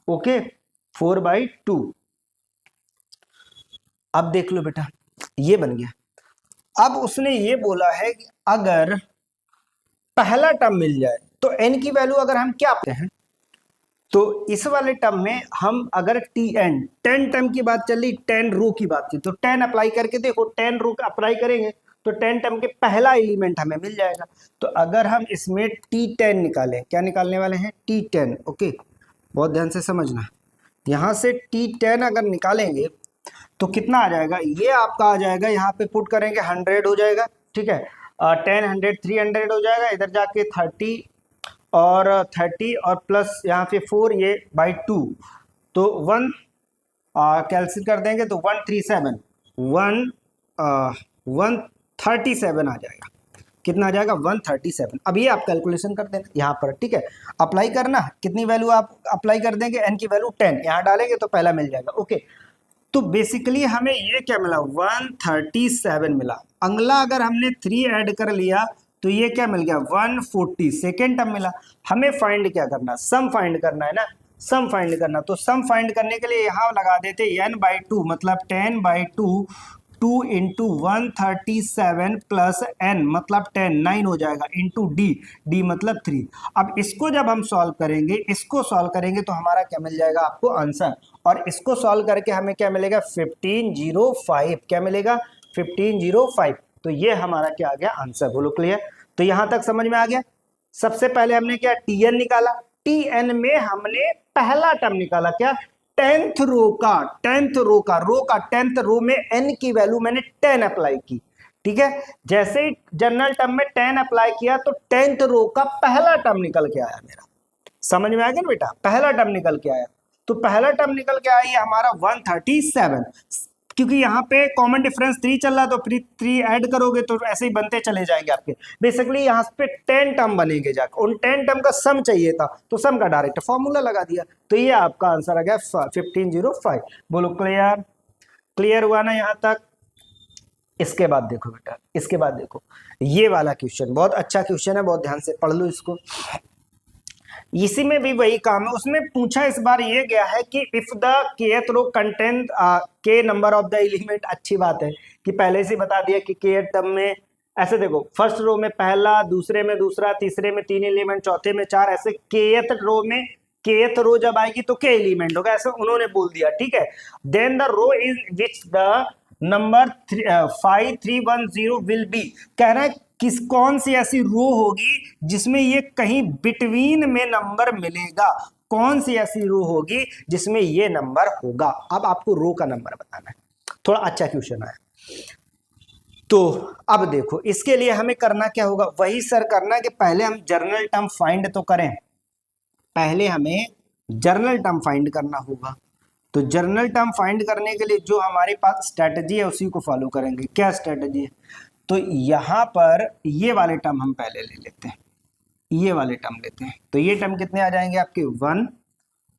Speaker 1: ओके, 4/2। अब देख लो बेटा, ये बन गया। अब उसने ये बोला है कि अगर पहला टर्म मिल जाए तो n की वैल्यू अगर हम क्या पाते हैं, तो इस वाले टर्म में हम अगर टेन टर्म की बात चल रही, 10 रो की बात थी, तो 10 अप्लाई करके देखो, 10 रो अप्लाई करेंगे तो 10 टर्म के पहला एलिमेंट हमें मिल जाएगा। तो अगर हम इसमें T10 निकालें, क्या निकालने वाले हैं T10। ओके, बहुत ध्यान से समझना, यहां से T10 अगर निकालेंगे तो कितना आ जाएगा, ये आपका आ जाएगा, यहाँ पे पुट करेंगे 100 हो जाएगा। ठीक है, 10 100 300 हो जाएगा, इधर जाके 30 और प्लस यहाँ पे 4, ये बाई 2, तो 1 कैंसिल कर देंगे तो 137 137 आ जाएगा। कितना आ जाएगा 137। अब ये आप कैलकुलेशन कर देना यहाँ पर। ठीक है, अप्लाई करना, कितनी वैल्यू आप अप्लाई कर देंगे, n की वैल्यू 10 यहाँ डालेंगे तो पहला मिल जाएगा। ओके, तो बेसिकली हमें ये क्या मिला 137 मिला। अगला अगर हमने 3 ऐड कर लिया तो ये क्या मिल गया 140, सेकेंड टर्म मिला। हमें फाइंड क्या करना, सम फाइंड करना है ना, सम फाइंड करना। तो सम फाइंड करने के लिए यहाँ लगा देते n/2 मतलब 10/2, 2 इंटू 137 प्लस n मतलब 10, 9 हो जाएगा, इंटू d मतलब 3। अब इसको जब हम सॉल्व करेंगे, इसको सॉल्व करेंगे तो हमारा क्या मिल जाएगा आपको आंसर, और इसको सॉल्व करके हमें क्या मिलेगा 1505। क्या मिलेगा 1505। तो ये हमारा क्या आ गया आंसर। बोलो क्लियर, तो यहां तक समझ में आ गया। सबसे पहले हमने क्या Tn निकाला, Tn में हमने पहला टर्म निकाला, क्या 10th रो का 10th रो में n की वैल्यू मैंने 10 अप्लाई की। ठीक है, जैसे ही जनरल टर्म में 10 अप्लाई किया तो 10th रो का पहला टर्म निकल के आया मेरा। समझ में आ गया ना बेटा, पहला टर्म निकल के आया, तो पहला टर्म निकल के आया ये हमारा 137, क्योंकि यहाँ पे कॉमन डिफरेंस 3 चल रहा है तो 3 ऐड करोगे तो ऐसे ही बनते चले जाएंगे आपके। बेसिकली यहाँ पे 10 टर्म बनेंगे, जाकर उन 10 टर्म का सम चाहिए था तो सम का डायरेक्ट फॉर्मूला लगा दिया, तो ये आपका आंसर आ गया 1505। बोलो क्लियर, क्लियर हुआ ना यहाँ तक। इसके बाद देखो बेटा, इसके बाद देखो ये वाला क्वेश्चन बहुत अच्छा क्वेश्चन है, बहुत ध्यान से पढ़ लो इसको। इसी में भी वही काम है, उसमें पूछा इस बार ये गया है कि if the kth row content k number of the element. अच्छी बात है कि पहले से बता दिया कि kth टर्म में ऐसे देखो, फर्स्ट रो में पहला, दूसरे में दूसरा, तीसरे में 3 एलिमेंट, चौथे में 4, ऐसे kth रो में kth रो जब आएगी तो k एलिमेंट होगा, ऐसे उन्होंने बोल दिया। ठीक है, then the row is which the number 5310 will be. कह रहा है किस कौन सी ऐसी रो होगी जिसमें ये कहीं बिटवीन में नंबर मिलेगा, कौन सी ऐसी रो होगी जिसमें ये नंबर होगा। अब आपको रो का नंबर बताना है, थोड़ा अच्छा क्वेश्चन आया। तो अब देखो इसके लिए हमें करना क्या होगा, वही सर करना कि पहले हम जर्नल टर्म फाइंड तो करें, पहले हमें जर्नल टर्म फाइंड करना होगा। तो जर्नल टर्म फाइंड करने के लिए जो हमारे पास स्ट्रेटजी है उसी को फॉलो करेंगे। क्या स्ट्रेटजी है, तो यहाँ पर ये वाले टर्म हम पहले ले लेते हैं, ये वाले टर्म लेते हैं। तो ये टर्म कितने आ जाएंगे आपके 1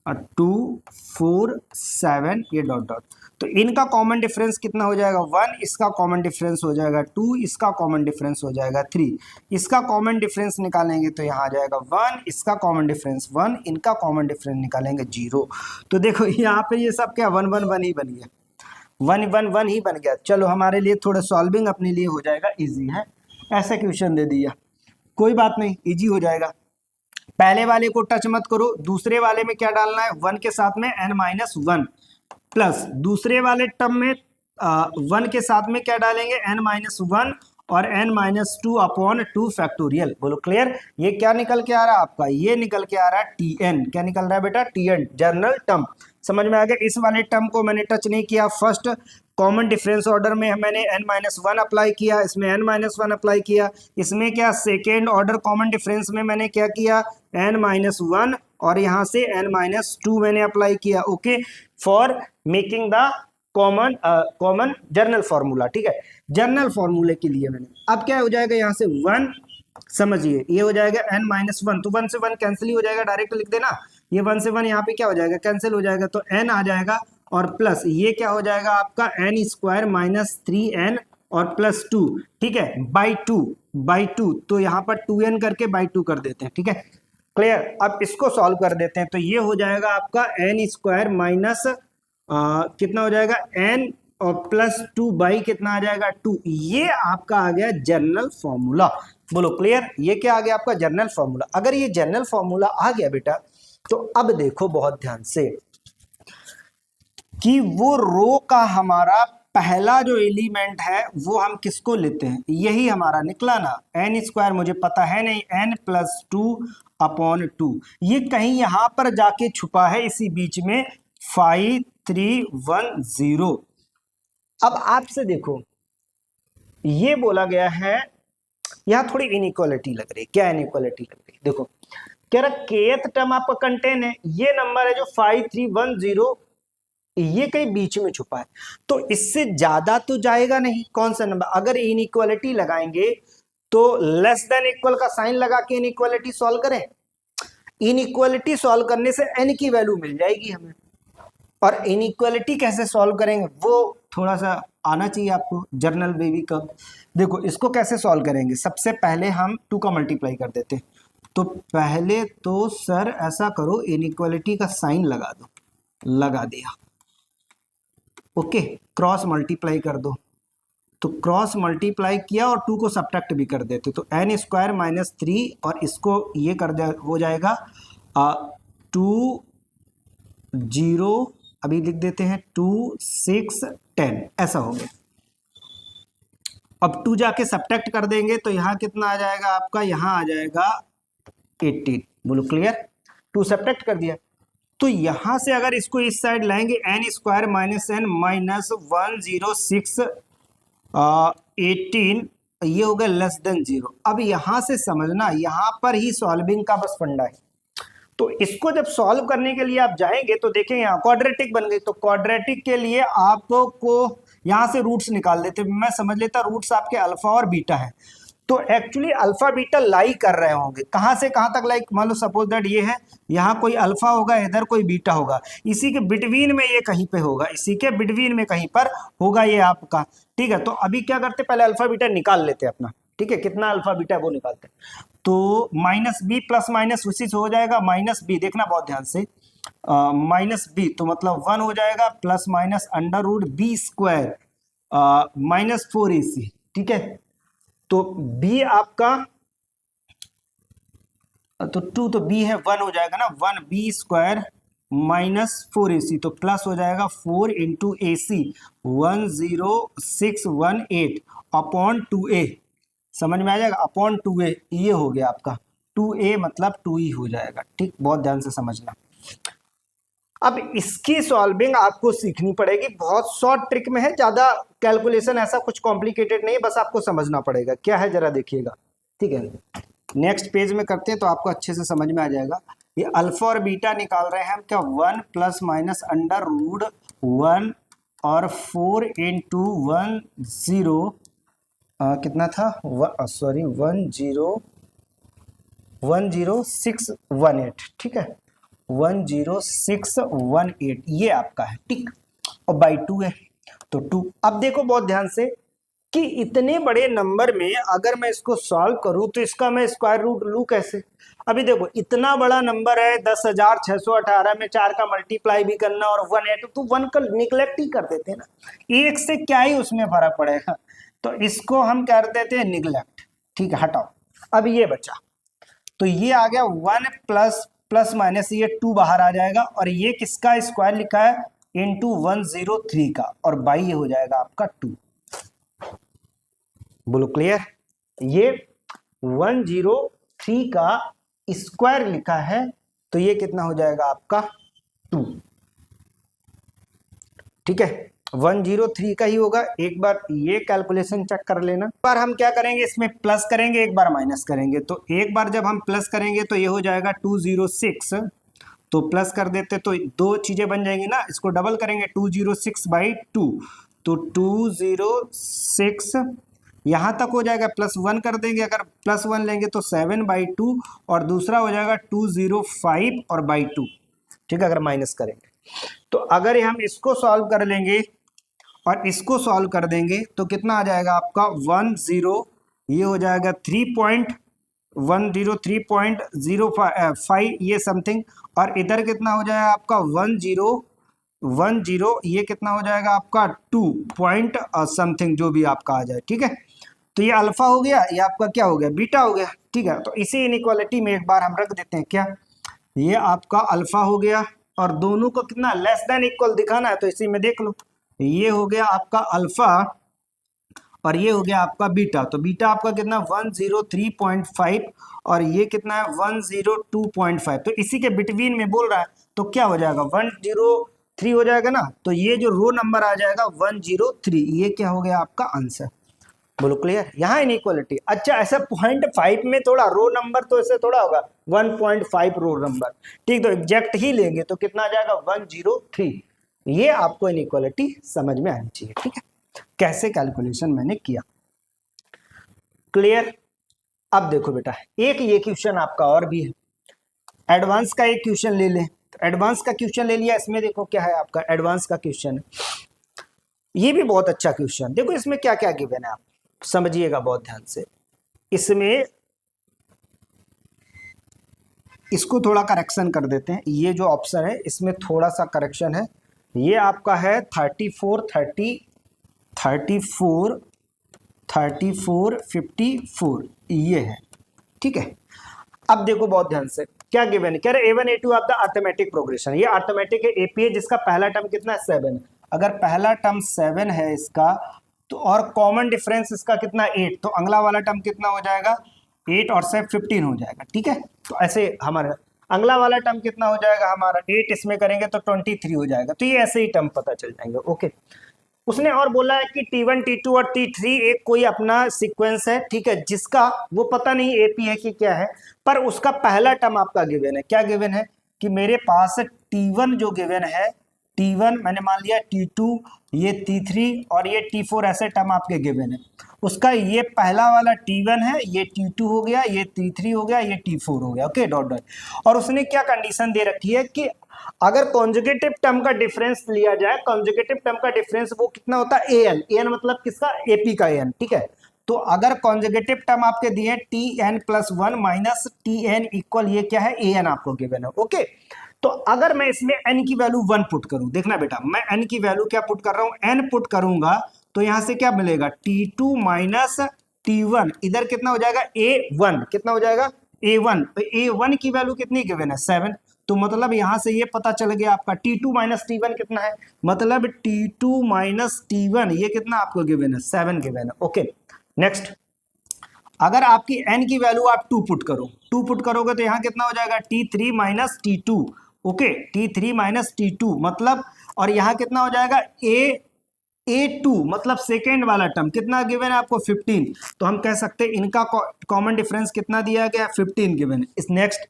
Speaker 1: और 2 4 7, ये डॉट डॉट। तो इनका कॉमन डिफरेंस कितना हो जाएगा 1, इसका कॉमन डिफरेंस हो जाएगा 2, इसका कॉमन डिफरेंस हो जाएगा 3, इसका कॉमन डिफरेंस निकालेंगे तो यहाँ आ जाएगा 1, इसका कॉमन डिफरेंस 1, इनका कॉमन डिफरेंस निकालेंगे 0। तो देखो यहाँ पे ये सब क्या 1 1 1 ही बन गया, 1 1 1 ही बन गया। चलो हमारे लिए थोड़ा सॉल्विंग अपने लिए हो जाएगा इजी है, ऐसा क्वेश्चन दे दिया, कोई बात नहीं, इजी हो जाएगा। पहले वाले को टच मत करो, दूसरे वाले में क्या डालना है 1 के साथ में n-1 प्लस दूसरे वाले टर्म में 1 के साथ में क्या डालेंगे n-1 और n minus two upon two factorial. बोलो क्लियर। ये क्या निकल के आ रहा है आपका, ये निकल के आ रहा है Tn। क्या निकल रहा है बेटा, Tn, जनरल टर्म। समझ में आ गया। इस वाले टर्म को मैंने टच नहीं किया। फर्स्ट कॉमन डिफरेंस ऑर्डर में मैंने n-1 अप्लाई किया, इसमें n-1 अप्लाई किया। इसमें क्या, सेकेंड ऑर्डर कॉमन डिफरेंस में मैंने क्या किया, n-1 और यहाँ से n-2 मैंने अप्लाई किया। Okay, for making the common journal formula. ठीक है, जर्नल फॉर्मूले के लिए मैंने, अब क्या हो जाएगा यहाँ से 1, समझिए ये हो जाएगा n-1, तो 1 से 1 कैंसिल ही हो जाएगा, डायरेक्ट लिख देना। ये 1 से 1 यहाँ पे क्या हो जाएगा, कैंसिल हो जाएगा, तो n आ जाएगा और प्लस ये क्या हो जाएगा आपका n² माइनस 3n और प्लस 2। ठीक है, बाई टू, तो यहाँ पर 2n करके बाई 2 कर देते हैं। ठीक है, क्लियर। अब इसको सॉल्व कर देते हैं, तो ये हो जाएगा आपका n² माइनस कितना हो जाएगा, n और प्लस 2 बाई कितना आ जाएगा, 2। ये आपका आ गया जनरल फॉर्मूला। बोलो क्लियर। ये क्या आ गया आपका, जनरल फॉर्मूला। अगर ये जनरल फॉर्मूला आ गया बेटा, तो अब देखो बहुत ध्यान से कि वो रो का हमारा पहला जो एलिमेंट है वो हम किसको लेते हैं, यही हमारा निकला ना, n² मुझे पता है नहीं, n प्लस 2 अपॉन 2। ये कहीं यहां पर जाके छुपा है इसी बीच में, 5 3 1 0। अब आपसे देखो, ये बोला गया है, यहां थोड़ी इनइक्वालिटी लग रही है। क्या इनइक्वालिटी लग रही है, देखो कह रहा kth टर्म आपका कंटेन है, ये नंबर है जो 5 3 1 0, ये कहीं बीच में छुपा है, तो इससे ज्यादा तो जाएगा नहीं। कौन सा नंबर, अगर इनइक्वालिटी लगाएंगे तो लेस देन इक्वल का साइन लगा के इनइक्वालिटी सॉल्व करें। इनइक्वालिटी सॉल्व करने से n की वैल्यू मिल जाएगी हमें, और इनइक्वालिटी कैसे सॉल्व करेंगे वो थोड़ा सा आना चाहिए आपको, जर्नल बेबी का। देखो इसको कैसे सॉल्व करेंगे, सबसे पहले हम 2 का मल्टीप्लाई कर देते हैं। तो पहले तो सर ऐसा करो, इनइक्वालिटी का साइन लगा दो, लगा दिया। ओके, क्रॉस मल्टीप्लाई कर दो, तो क्रॉस मल्टीप्लाई किया और 2 को सब्ट्रैक्ट भी कर देते, तो n² माइनस 3 और इसको ये कर दे, हो जाएगा 2 0, अभी लिख देते हैं 2 6 10, ऐसा हो गया। अब 2 जाके सब्ट्रैक्ट कर देंगे तो यहाँ कितना आ जाएगा आपका, यहाँ आ जाएगा 18। बोलो क्लियर। 2 सब्ट्रैक्ट कर दिया, तो यहां से अगर इसको इस साइड लाएंगे, n² माइनस n माइनस 106 18, ये हो गया लेस देन 0। अब यहां से समझना, यहां पर ही सॉल्विंग का बस फंडा है। तो इसको जब सॉल्व करने के लिए आप जाएंगे तो देखें यहाँ क्वाड्रेटिक बन गई, तो क्वाड्रेटिक के लिए आपको यहां से रूट्स निकाल देते। मैं समझ लेता रूट्स आपके अल्फा और बीटा है, तो एक्चुअली अल्फा बीटा लाई कर रहे होंगे, कहां से कहां तक लाई, मान लो सपोज दैट ये है, यहाँ कोई अल्फा होगा, इधर कोई बीटा होगा, इसी के बिटवीन में ये कहीं पे होगा, इसी के बिटवीन में कहीं पर होगा ये आपका। ठीक है, तो अभी क्या करते, पहले अल्फा बीटा निकाल लेते अपना। ठीक है, कितना अल्फा बीटा है वो निकालते, तो माइनस बी प्लस माइनस उसी से हो जाएगा, माइनस बी, देखना बहुत ध्यान से, माइनस बी तो मतलब 1 हो जाएगा, plus minus under root b² minus 4ac। ठीक है, तो b आपका, तो 2 तो b है, 1 हो जाएगा ना, 1b² माइनस 4ac, तो प्लस हो जाएगा 4 इंटू ac 10618 अपॉन 2a। समझ में आ जाएगा, अपॉन 2a, ये हो गया आपका 2a मतलब 2 ही हो जाएगा। ठीक, बहुत ध्यान से समझना। अब इसकी सॉल्विंग आपको सीखनी पड़ेगी, बहुत शॉर्ट ट्रिक में है, ज्यादा कैलकुलेशन ऐसा कुछ कॉम्प्लिकेटेड नहीं है, बस आपको समझना पड़ेगा क्या है, जरा देखिएगा। ठीक है, नेक्स्ट पेज में करते हैं तो आपको अच्छे से समझ में आ जाएगा। ये अल्फा और बीटा निकाल रहे हैं हम, क्या 1 प्लस माइनस अंडर रूट 1 और 4 इंटू 1 0 कितना था, सॉरी 10618। ठीक है, 10618 ये आपका है। ठीक, और बाई 2 है, तो 2। अब देखो बहुत ध्यान से कि इतने बड़े नंबर में अगर मैं इसको सॉल्व करूं तो इसका मैं स्क्वायर रूट लूं कैसे। अभी देखो इतना बड़ा नंबर है, 10,618 में 4 का मल्टीप्लाई भी करना और 1 है, तो 1 का निगलेक्ट ही कर देते हैं ना, 1 से क्या ही उसमें फर्क पड़ेगा, तो इसको हम कर देते हैं निगलेक्ट। ठीक है, हटाओ। अब ये बचा, तो ये आ गया 1 प्लस माइनस ये 2 बाहर आ जाएगा, और ये किसका स्क्वायर लिखा है, इंटू 103 का, और बाई ये हो जाएगा आपका 2। बोलो क्लियर। ये 103 का स्क्वायर लिखा है तो ये कितना हो जाएगा आपका 2। ठीक है, 103 का ही होगा। एक बार ये कैलकुलेशन चेक कर लेना। एक बार हम क्या करेंगे, इसमें प्लस करेंगे, एक बार माइनस करेंगे। तो एक बार जब हम प्लस करेंगे तो ये हो जाएगा 206, तो प्लस कर देते तो दो चीजें बन जाएंगी ना, इसको डबल करेंगे 206/2, तो 206 यहाँ तक हो जाएगा, +1 कर देंगे, अगर +1 लेंगे तो 7/2 और दूसरा हो जाएगा 205 और /2। ठीक है, अगर माइनस करेंगे तो अगर हम इसको सॉल्व कर लेंगे और इसको सॉल्व कर देंगे तो कितना आ जाएगा आपका 10, ये हो जाएगा 3.103.05 ये समथिंग, और इधर कितना हो जाएगा आपका 1010, ये कितना हो जाएगा आपका 2 पॉइंट समथिंग जो भी आपका आ जाए। ठीक है, तो ये अल्फा हो गया, ये आपका क्या हो गया, बीटा हो गया। ठीक है, तो इसी इनइक्वालिटी में एक बार हम रख देते हैं क्या, ये आपका अल्फा हो गया और दोनों को कितना लेस देन इक्वल दिखाना है, तो इसी में देख लो, ये हो गया आपका अल्फा और ये हो गया आपका बीटा। तो बीटा आपका कितना 103.5 और ये कितना है 102.5, तो इसी के बिटवीन में बोल रहा है, तो क्या हो जाएगा 103 हो जाएगा ना, तो ये जो रो नंबर आ जाएगा 103, ये क्या हो गया आपका आंसर। बोलो क्लियर। यहाँ इनइक्वालिटी। अच्छा, ऐसा 0.5 में थोड़ा रो नंबर तो ऐसे थोड़ा होगा 1.5 रो नंबर। ठीक, तो एग्जैक्ट ही लेंगे तो कितना आ जाएगा 103। ये आपको इनइक्वालिटी समझ में आनी चाहिए। ठीक है, कैसे कैलकुलेशन मैंने किया, क्लियर। अब देखो बेटा, एक ये क्वेश्चन आपका और भी है, एडवांस का एक क्वेश्चन ले लें। तो एडवांस का क्वेश्चन ले लिया, इसमें देखो क्या है आपका एडवांस का क्वेश्चन है, ये भी बहुत अच्छा क्वेश्चन। देखो इसमें क्या क्या गिवन है, आप समझिएगा बहुत ध्यान से। इसमें इसको थोड़ा करेक्शन कर देते हैं, ये जो ऑप्शन है इसमें थोड़ा सा करेक्शन है। ये आपका है 34 54 ये है। ठीक है, अब देखो बहुत ध्यान से क्या गिवन है, कह रहे A1 A2 of the arithmetic progression. ये अर्थमेटिक है, AP है, जिसका पहला टर्म कितना है 7 है। अगर पहला टर्म 7 है इसका, तो और कॉमन डिफरेंस इसका कितना 8, तो अगला वाला टर्म कितना हो जाएगा 8 और 7 15 हो जाएगा। ठीक है, तो ऐसे हमारा अगला वाला टर्म कितना हो जाएगा हमारा 8 इसमें करेंगे तो 23 हो जाएगा। तो ये ऐसे ही टर्म पता चल जाएंगे। ओके, उसने और बोला है कि T1 T2 और T3 एक कोई अपना सीक्वेंस है। ठीक है, जिसका वो पता नहीं AP है कि क्या है, पर उसका पहला टर्म आपका गिवन है। क्या गिवन है कि मेरे पास T1 जो गिवन है, T1 मैंने मान लिया, T2 ये T3 और ये T4 ऐसे टर्म आपके गिवन है। उसका ये पहला वाला T1 है, ये T2 हो गया, ये T3 हो गया, ये T4 हो गया। Okay, dot dot. और उसने क्या कंडीशन दे रखी है कि अगर कॉन्जुगेटिव टर्म का डिफरेंस लिया जाए, कॉन्जुगेटिव टर्म का डिफरेंस वो कितना होता है AN। AN मतलब किसका, AP का AN। ठीक है, तो अगर कॉन्जुगेटिव टर्म आपके दिए TN+1 माइनस TN इक्वल ये क्या है AN आपको गिवन है। ओके, तो अगर मैं इसमें n की वैल्यू 1 पुट करूं, देखना बेटा मैं n की वैल्यू क्या पुट कर रहा हूं, n पुट करूंगा तो यहां से क्या मिलेगा T2 माइनस T1, इधर कितना हो जाएगा A1, कितना हो जाएगा A1। तो A1 की वैल्यू कितनी गिवन है 7, तो मतलब यहां से ये पता चल गया आपका T2 माइनस T1 कितना है, मतलब T2 माइनस T1 ये कितना आपको गिवन है 7 गिवन है। ओके, नेक्स्ट, अगर आपकी n की वैल्यू आप 2 पुट करो, 2 पुट करोगे तो यहाँ कितना हो जाएगा T3 minus T2। Okay, T3 minus T2 मतलब, और यहाँ कितना हो जाएगा A2 मतलब सेकेंड वाला टर्म कितना गिवन है आपको 15। तो हम कह सकते हैं इनका कॉमन डिफरेंस कितना दिया गया 15 गिवन है। इस नेक्स्ट,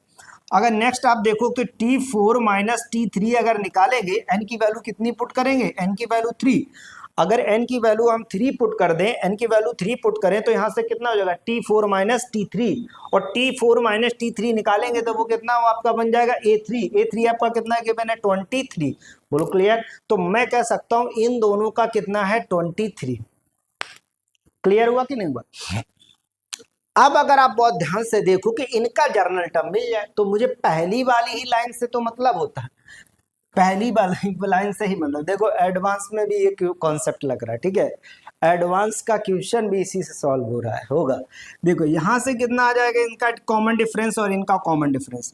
Speaker 1: अगर नेक्स्ट आप देखो तो T4 माइनस T3 अगर निकालेंगे, n की वैल्यू कितनी पुट करेंगे, n की वैल्यू 3। अगर n की वैल्यू हम 3 पुट कर दें, n की वैल्यू 3 पुट करें तो यहाँ से कितना हो जाएगा T4 माइनस T3, और T4 माइनस T3 निकालेंगे तो वो कितना आपका बन जाएगा A3। A3 आपका कितना गिवन है 23। बोलो क्लियर। तो मैं कह सकता हूँ इन दोनों का कितना है 23। क्लियर हुआ कि नहीं हुआ। अब अगर आप बहुत ध्यान से देखो कि इनका जर्नल टर्म मिल जाए तो मुझे पहली वाली ही लाइन से तो मतलब होता है, पहली वाली लाइन से ही मतलब। देखो एडवांस में भी ये कॉन्सेप्ट लग रहा है। ठीक है, एडवांस का क्वेश्चन भी इसी से सॉल्व हो रहा है, होगा। देखो यहाँ से कितना आ जाएगा इनका कॉमन डिफरेंस और इनका कॉमन डिफरेंस,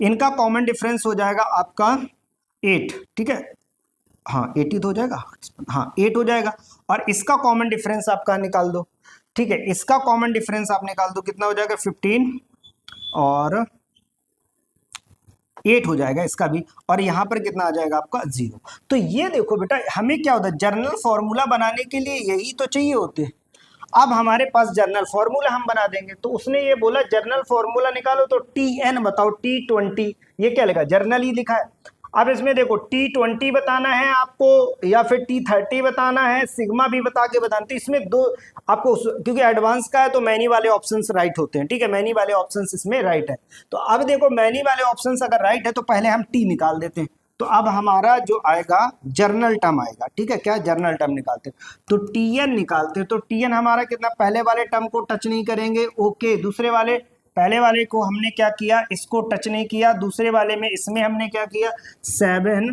Speaker 1: इनका कॉमन डिफरेंस हो जाएगा आपका 8। ठीक है, हाँ 80 तो हो जाएगा, हाँ 8 हो जाएगा, और इसका कॉमन डिफरेंस आपका निकाल दो। ठीक है, इसका कॉमन डिफरेंस आप निकाल दो, कितना हो जाएगा 15 और 8 हो जाएगा इसका भी, और यहां पर कितना आ जाएगा आपका 0। तो ये देखो बेटा, हमें क्या होता है, जर्नल फॉर्मूला बनाने के लिए यही तो चाहिए होते हैं। अब हमारे पास जर्नल फॉर्मूला हम बना देंगे, तो उसने ये बोला जर्नल फॉर्मूला निकालो, तो TN बताओ, T20, ये क्या लिखा है, जर्नल ही लिखा है। अब इसमें देखो T20 बताना है आपको या फिर T30 बताना है, सिग्मा भी बता के बताना, तो इसमें दो आपको, क्योंकि एडवांस का है तो मैनी वाले ऑप्शंस राइट होते हैं, ठीक है, मैनी वाले ऑप्शंस इसमें राइट है। तो अब देखो मैनी वाले ऑप्शंस अगर राइट है तो पहले हम T निकाल देते हैं, तो अब हमारा जो आएगा जर्नल टर्म आएगा, ठीक है, क्या जर्नल टर्म निकालते हैं, तो TN निकालते हैं। तो TN हमारा कितना, पहले वाले टर्म को टच नहीं करेंगे, ओके, दूसरे वाले, पहले वाले को हमने क्या किया, इसको टच नहीं किया, दूसरे वाले में इसमें हमने क्या किया 7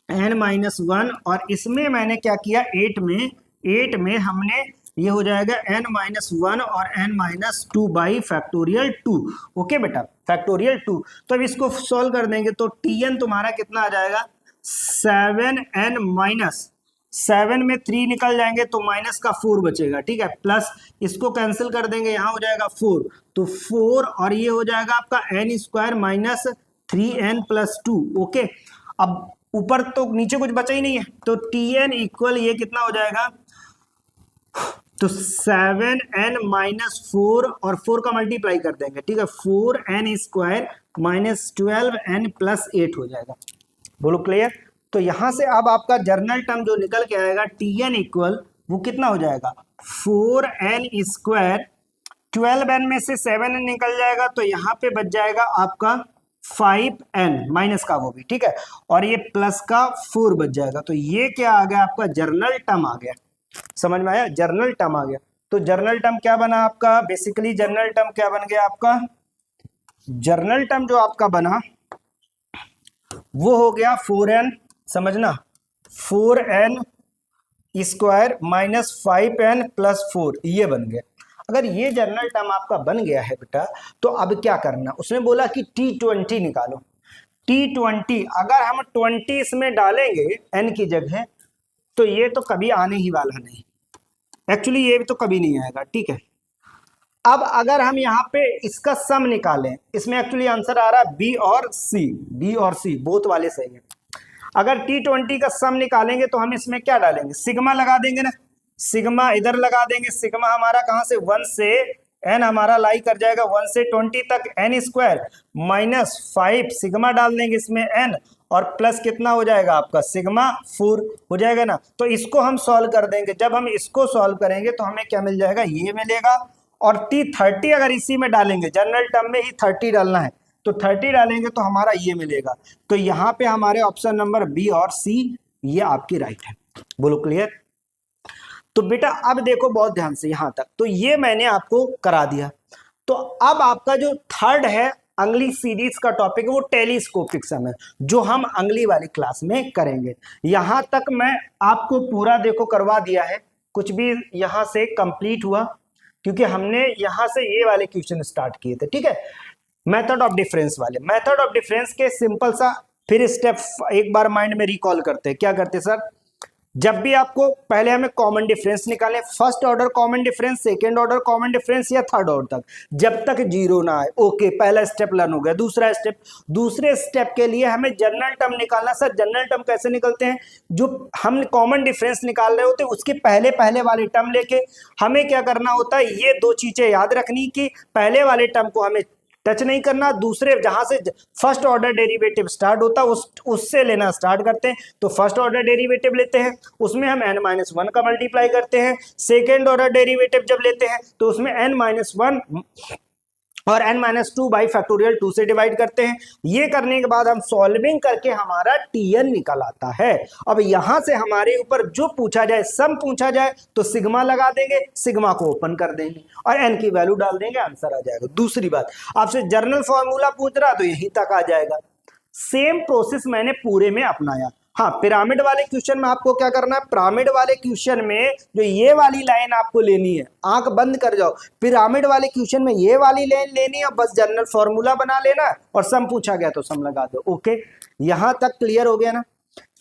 Speaker 1: n-1, और इसमें मैंने क्या किया 8 में हमने ये हो जाएगा n-1 और n-2 बाई फैक्टोरियल 2। ओके बेटा, फैक्टोरियल 2। तो अब इसको सॉल्व कर देंगे तो TN तुम्हारा कितना आ जाएगा 7 में 3 निकल जाएंगे तो माइनस का 4 बचेगा, ठीक है, प्लस इसको कैंसिल कर देंगे, यहाँ हो जाएगा 4, तो 4 और ये हो जाएगा आपका n² minus 3n plus 2। Okay, अब ऊपर तो नीचे कुछ बचा ही नहीं है, तो TN इक्वल ये कितना हो जाएगा, तो 7n माइनस 4 और 4 का मल्टीप्लाई कर देंगे, ठीक है, 4n² माइनस 12n प्लस 8 हो जाएगा। बोलो क्लियर। तो यहां से अब आपका जर्नल टर्म जो निकल के आएगा TN इक्वल वो कितना हो जाएगा 4n², 12n में से 7n निकल जाएगा तो यहाँ पे बच जाएगा आपका 5n माइनस का वो भी, ठीक है, और ये प्लस का 4 बच जाएगा। तो ये क्या आ गया आपका जर्नल टर्म आ गया, समझ में आया, जर्नल टर्म आ गया। तो जर्नल टर्म क्या बना आपका, बेसिकली जर्नल टर्म क्या बन गया आपका, जर्नल टर्म जो आपका बना वो हो गया 4n, समझना, 4n² माइनस 5n प्लस 4, ये बन गया। अगर ये जर्नल टर्म आपका बन गया है बेटा, तो अब क्या करना, उसने बोला कि T20 निकालो। T20 अगर हम 20 इसमें डालेंगे n की जगह, तो ये तो कभी आने ही वाला नहीं, एक्चुअली ये भी तो कभी नहीं आएगा, ठीक है। अब अगर हम यहाँ पे इसका सम निकालें, इसमें एक्चुअली आंसर आ रहा है B और C बोथ वाले सही है। अगर T20 का सम निकालेंगे तो हम इसमें क्या डालेंगे, सिग्मा लगा देंगे ना, सिग्मा इधर लगा देंगे, सिग्मा हमारा कहाँ से 1 से n हमारा लाई कर जाएगा 1 से 20 तक n² माइनस 5 सिग्मा डाल देंगे इसमें n, और प्लस कितना हो जाएगा आपका सिग्मा 4 हो जाएगा ना। तो इसको हम सॉल्व कर देंगे, जब हम इसको सॉल्व करेंगे तो हमें क्या मिल जाएगा, ये मिलेगा, और T30 अगर इसी में डालेंगे, जनरल टर्म में ही 30 डालना है, तो 30 डालेंगे तो हमारा ये मिलेगा। तो यहाँ पे हमारे ऑप्शन नंबर B और C ये आपकी राइट है। बोलो क्लियर। तो बेटा अब देखो बहुत ध्यान से यहाँ तक, तो ये मैंने आपको करा दिया। तो अब आपका जो थर्ड है अगली सीरीज का टॉपिक है वो टेलीस्कोपिक सम है, जो हम अगली वाली क्लास में करेंगे। यहां तक मैं आपको पूरा देखो करवा दिया है, कुछ भी यहां से कंप्लीट हुआ, क्योंकि हमने यहां से ये वाले क्वेश्चन स्टार्ट किए थे, ठीक है, मेथड ऑफ डिफरेंस वाले। मेथड ऑफ डिफरेंस के सिंपल सा फिर स्टेप एक बार माइंड में रिकॉल करते हैं। क्या करते सर, जब भी आपको पहले हमें कॉमन डिफरेंस निकालें, first order common difference, second order common difference या थर्ड ऑर्डर तक, जब तक जीरो ना आए, ओके, पहला स्टेप लर्न हो गया। दूसरे स्टेप के लिए हमें जनरल टर्म निकालना। सर जनरल टर्म कैसे निकलते हैं, जो हम कॉमन डिफरेंस निकाल रहे होते हैं उसके पहले वाले टर्म लेके हमें क्या करना होता है, ये दो चीजें याद रखनी कि पहले वाले टर्म को हमें टच नहीं करना, दूसरे जहां से फर्स्ट ऑर्डर डेरिवेटिव स्टार्ट होता है उससे लेना स्टार्ट करते हैं। तो फर्स्ट ऑर्डर डेरिवेटिव लेते हैं, उसमें हम n-1 का मल्टीप्लाई करते हैं। सेकेंड ऑर्डर डेरिवेटिव जब लेते हैं तो उसमें n-1 और n-2 बाई फैक्टोरियल 2 से डिवाइड करते हैं। ये करने के बाद हम सॉल्विंग करके हमारा TN निकल आता है। अब यहां से हमारे ऊपर जो पूछा जाए, सम पूछा जाए तो सिग्मा लगा देंगे, सिग्मा को ओपन कर देंगे और n की वैल्यू डाल देंगे, आंसर आ जाएगा। दूसरी बात, आपसे जर्नल फॉर्मूला पूछ रहा तो यहीं तक आ जाएगा। सेम प्रोसेस मैंने पूरे में अपनाया। हाँ, पिरामिड वाले क्वेश्चन में आपको क्या करना है, पिरामिड वाले क्वेश्चन में जो ये वाली लाइन आपको लेनी है, आंख बंद कर जाओ, पिरामिड वाले क्वेश्चन में ये वाली लाइन लेनी है, बस जनरल फॉर्मूला बना लेना और सम पूछा गया तो सम लगा दो। ओके, यहां तक क्लियर हो गया ना,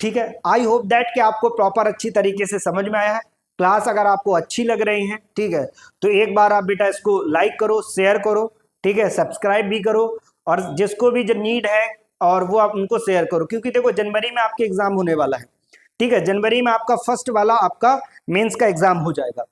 Speaker 1: ठीक है। आई होप दैट कि आपको प्रॉपर अच्छी तरीके से समझ में आया है। क्लास अगर आपको अच्छी लग रही है, ठीक है, तो एक बार आप बेटा इसको लाइक करो, शेयर करो, ठीक है, सब्सक्राइब भी करो, और जिसको भी जो नीड है और वो आप उनको शेयर करो, क्योंकि देखो जनवरी में आपके एग्जाम होने वाला है, ठीक है, जनवरी में आपका फर्स्ट वाला आपका मेंस का एग्जाम हो जाएगा।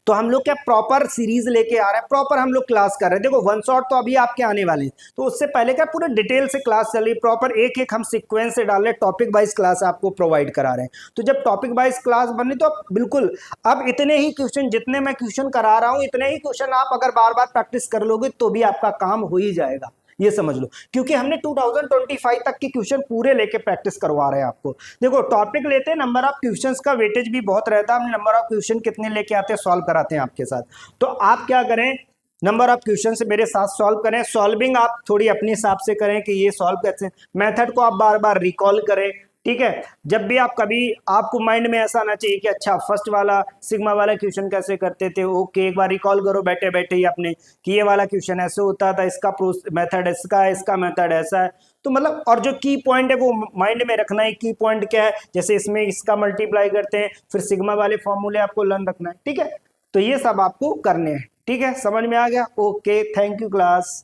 Speaker 1: तो हम लोग क्या प्रॉपर सीरीज लेके आ रहे हैं, प्रॉपर हम लोग क्लास कर रहे हैं। देखो वन शॉट तो अभी आपके आने वाले हैं, तो उससे पहले क्या पूरे डिटेल से क्लास चल रही है, प्रॉपर एक एक हम सीक्वेंस से डाल रहे हैं, टॉपिक वाइज क्लास आपको प्रोवाइड करा रहे हैं। तो जब टॉपिक वाइज क्लास बनी तो बिल्कुल अब इतने ही क्वेश्चन, जितने मैं क्वेश्चन करा रहा हूं इतने ही क्वेश्चन आप अगर बार बार प्रैक्टिस कर लोगे तो भी आपका काम हो ही जाएगा, ये समझ लो, क्योंकि हमने 2025 तक के क्वेश्चन पूरे लेके प्रैक्टिस करवा रहे हैं आपको। देखो टॉपिक लेते हैं, नंबर ऑफ क्वेश्चंस का वेटेज भी बहुत रहता है, हम नंबर ऑफ क्वेश्चन कितने लेके आते हैं, सॉल्व कराते हैं आपके साथ। तो आप क्या करें, नंबर ऑफ क्वेश्चन से मेरे साथ सॉल्व करें, सॉल्विंग आप थोड़ी अपने हिसाब से करें कि ये सॉल्व कैसे, मेथड को आप बार बार रिकॉल करें, ठीक है। जब भी आप कभी आपको माइंड में ऐसा आना चाहिए कि अच्छा फर्स्ट वाला सिग्मा वाला क्वेश्चन कैसे करते थे, ओके एक बार रिकॉल करो बैठे बैठे ही अपने कि ये वाला क्वेश्चन ऐसे होता था, इसका मेथड इसका मेथड ऐसा है। तो मतलब और जो की पॉइंट है वो माइंड में रखना है, की पॉइंट क्या है, जैसे इसमें इसका मल्टीप्लाई करते हैं, फिर सिग्मा वाले फॉर्मूले आपको लर्न रखना है, ठीक है। तो ये सब आपको करने हैं, ठीक है, समझ में आ गया, ओके, थैंक यू क्लास।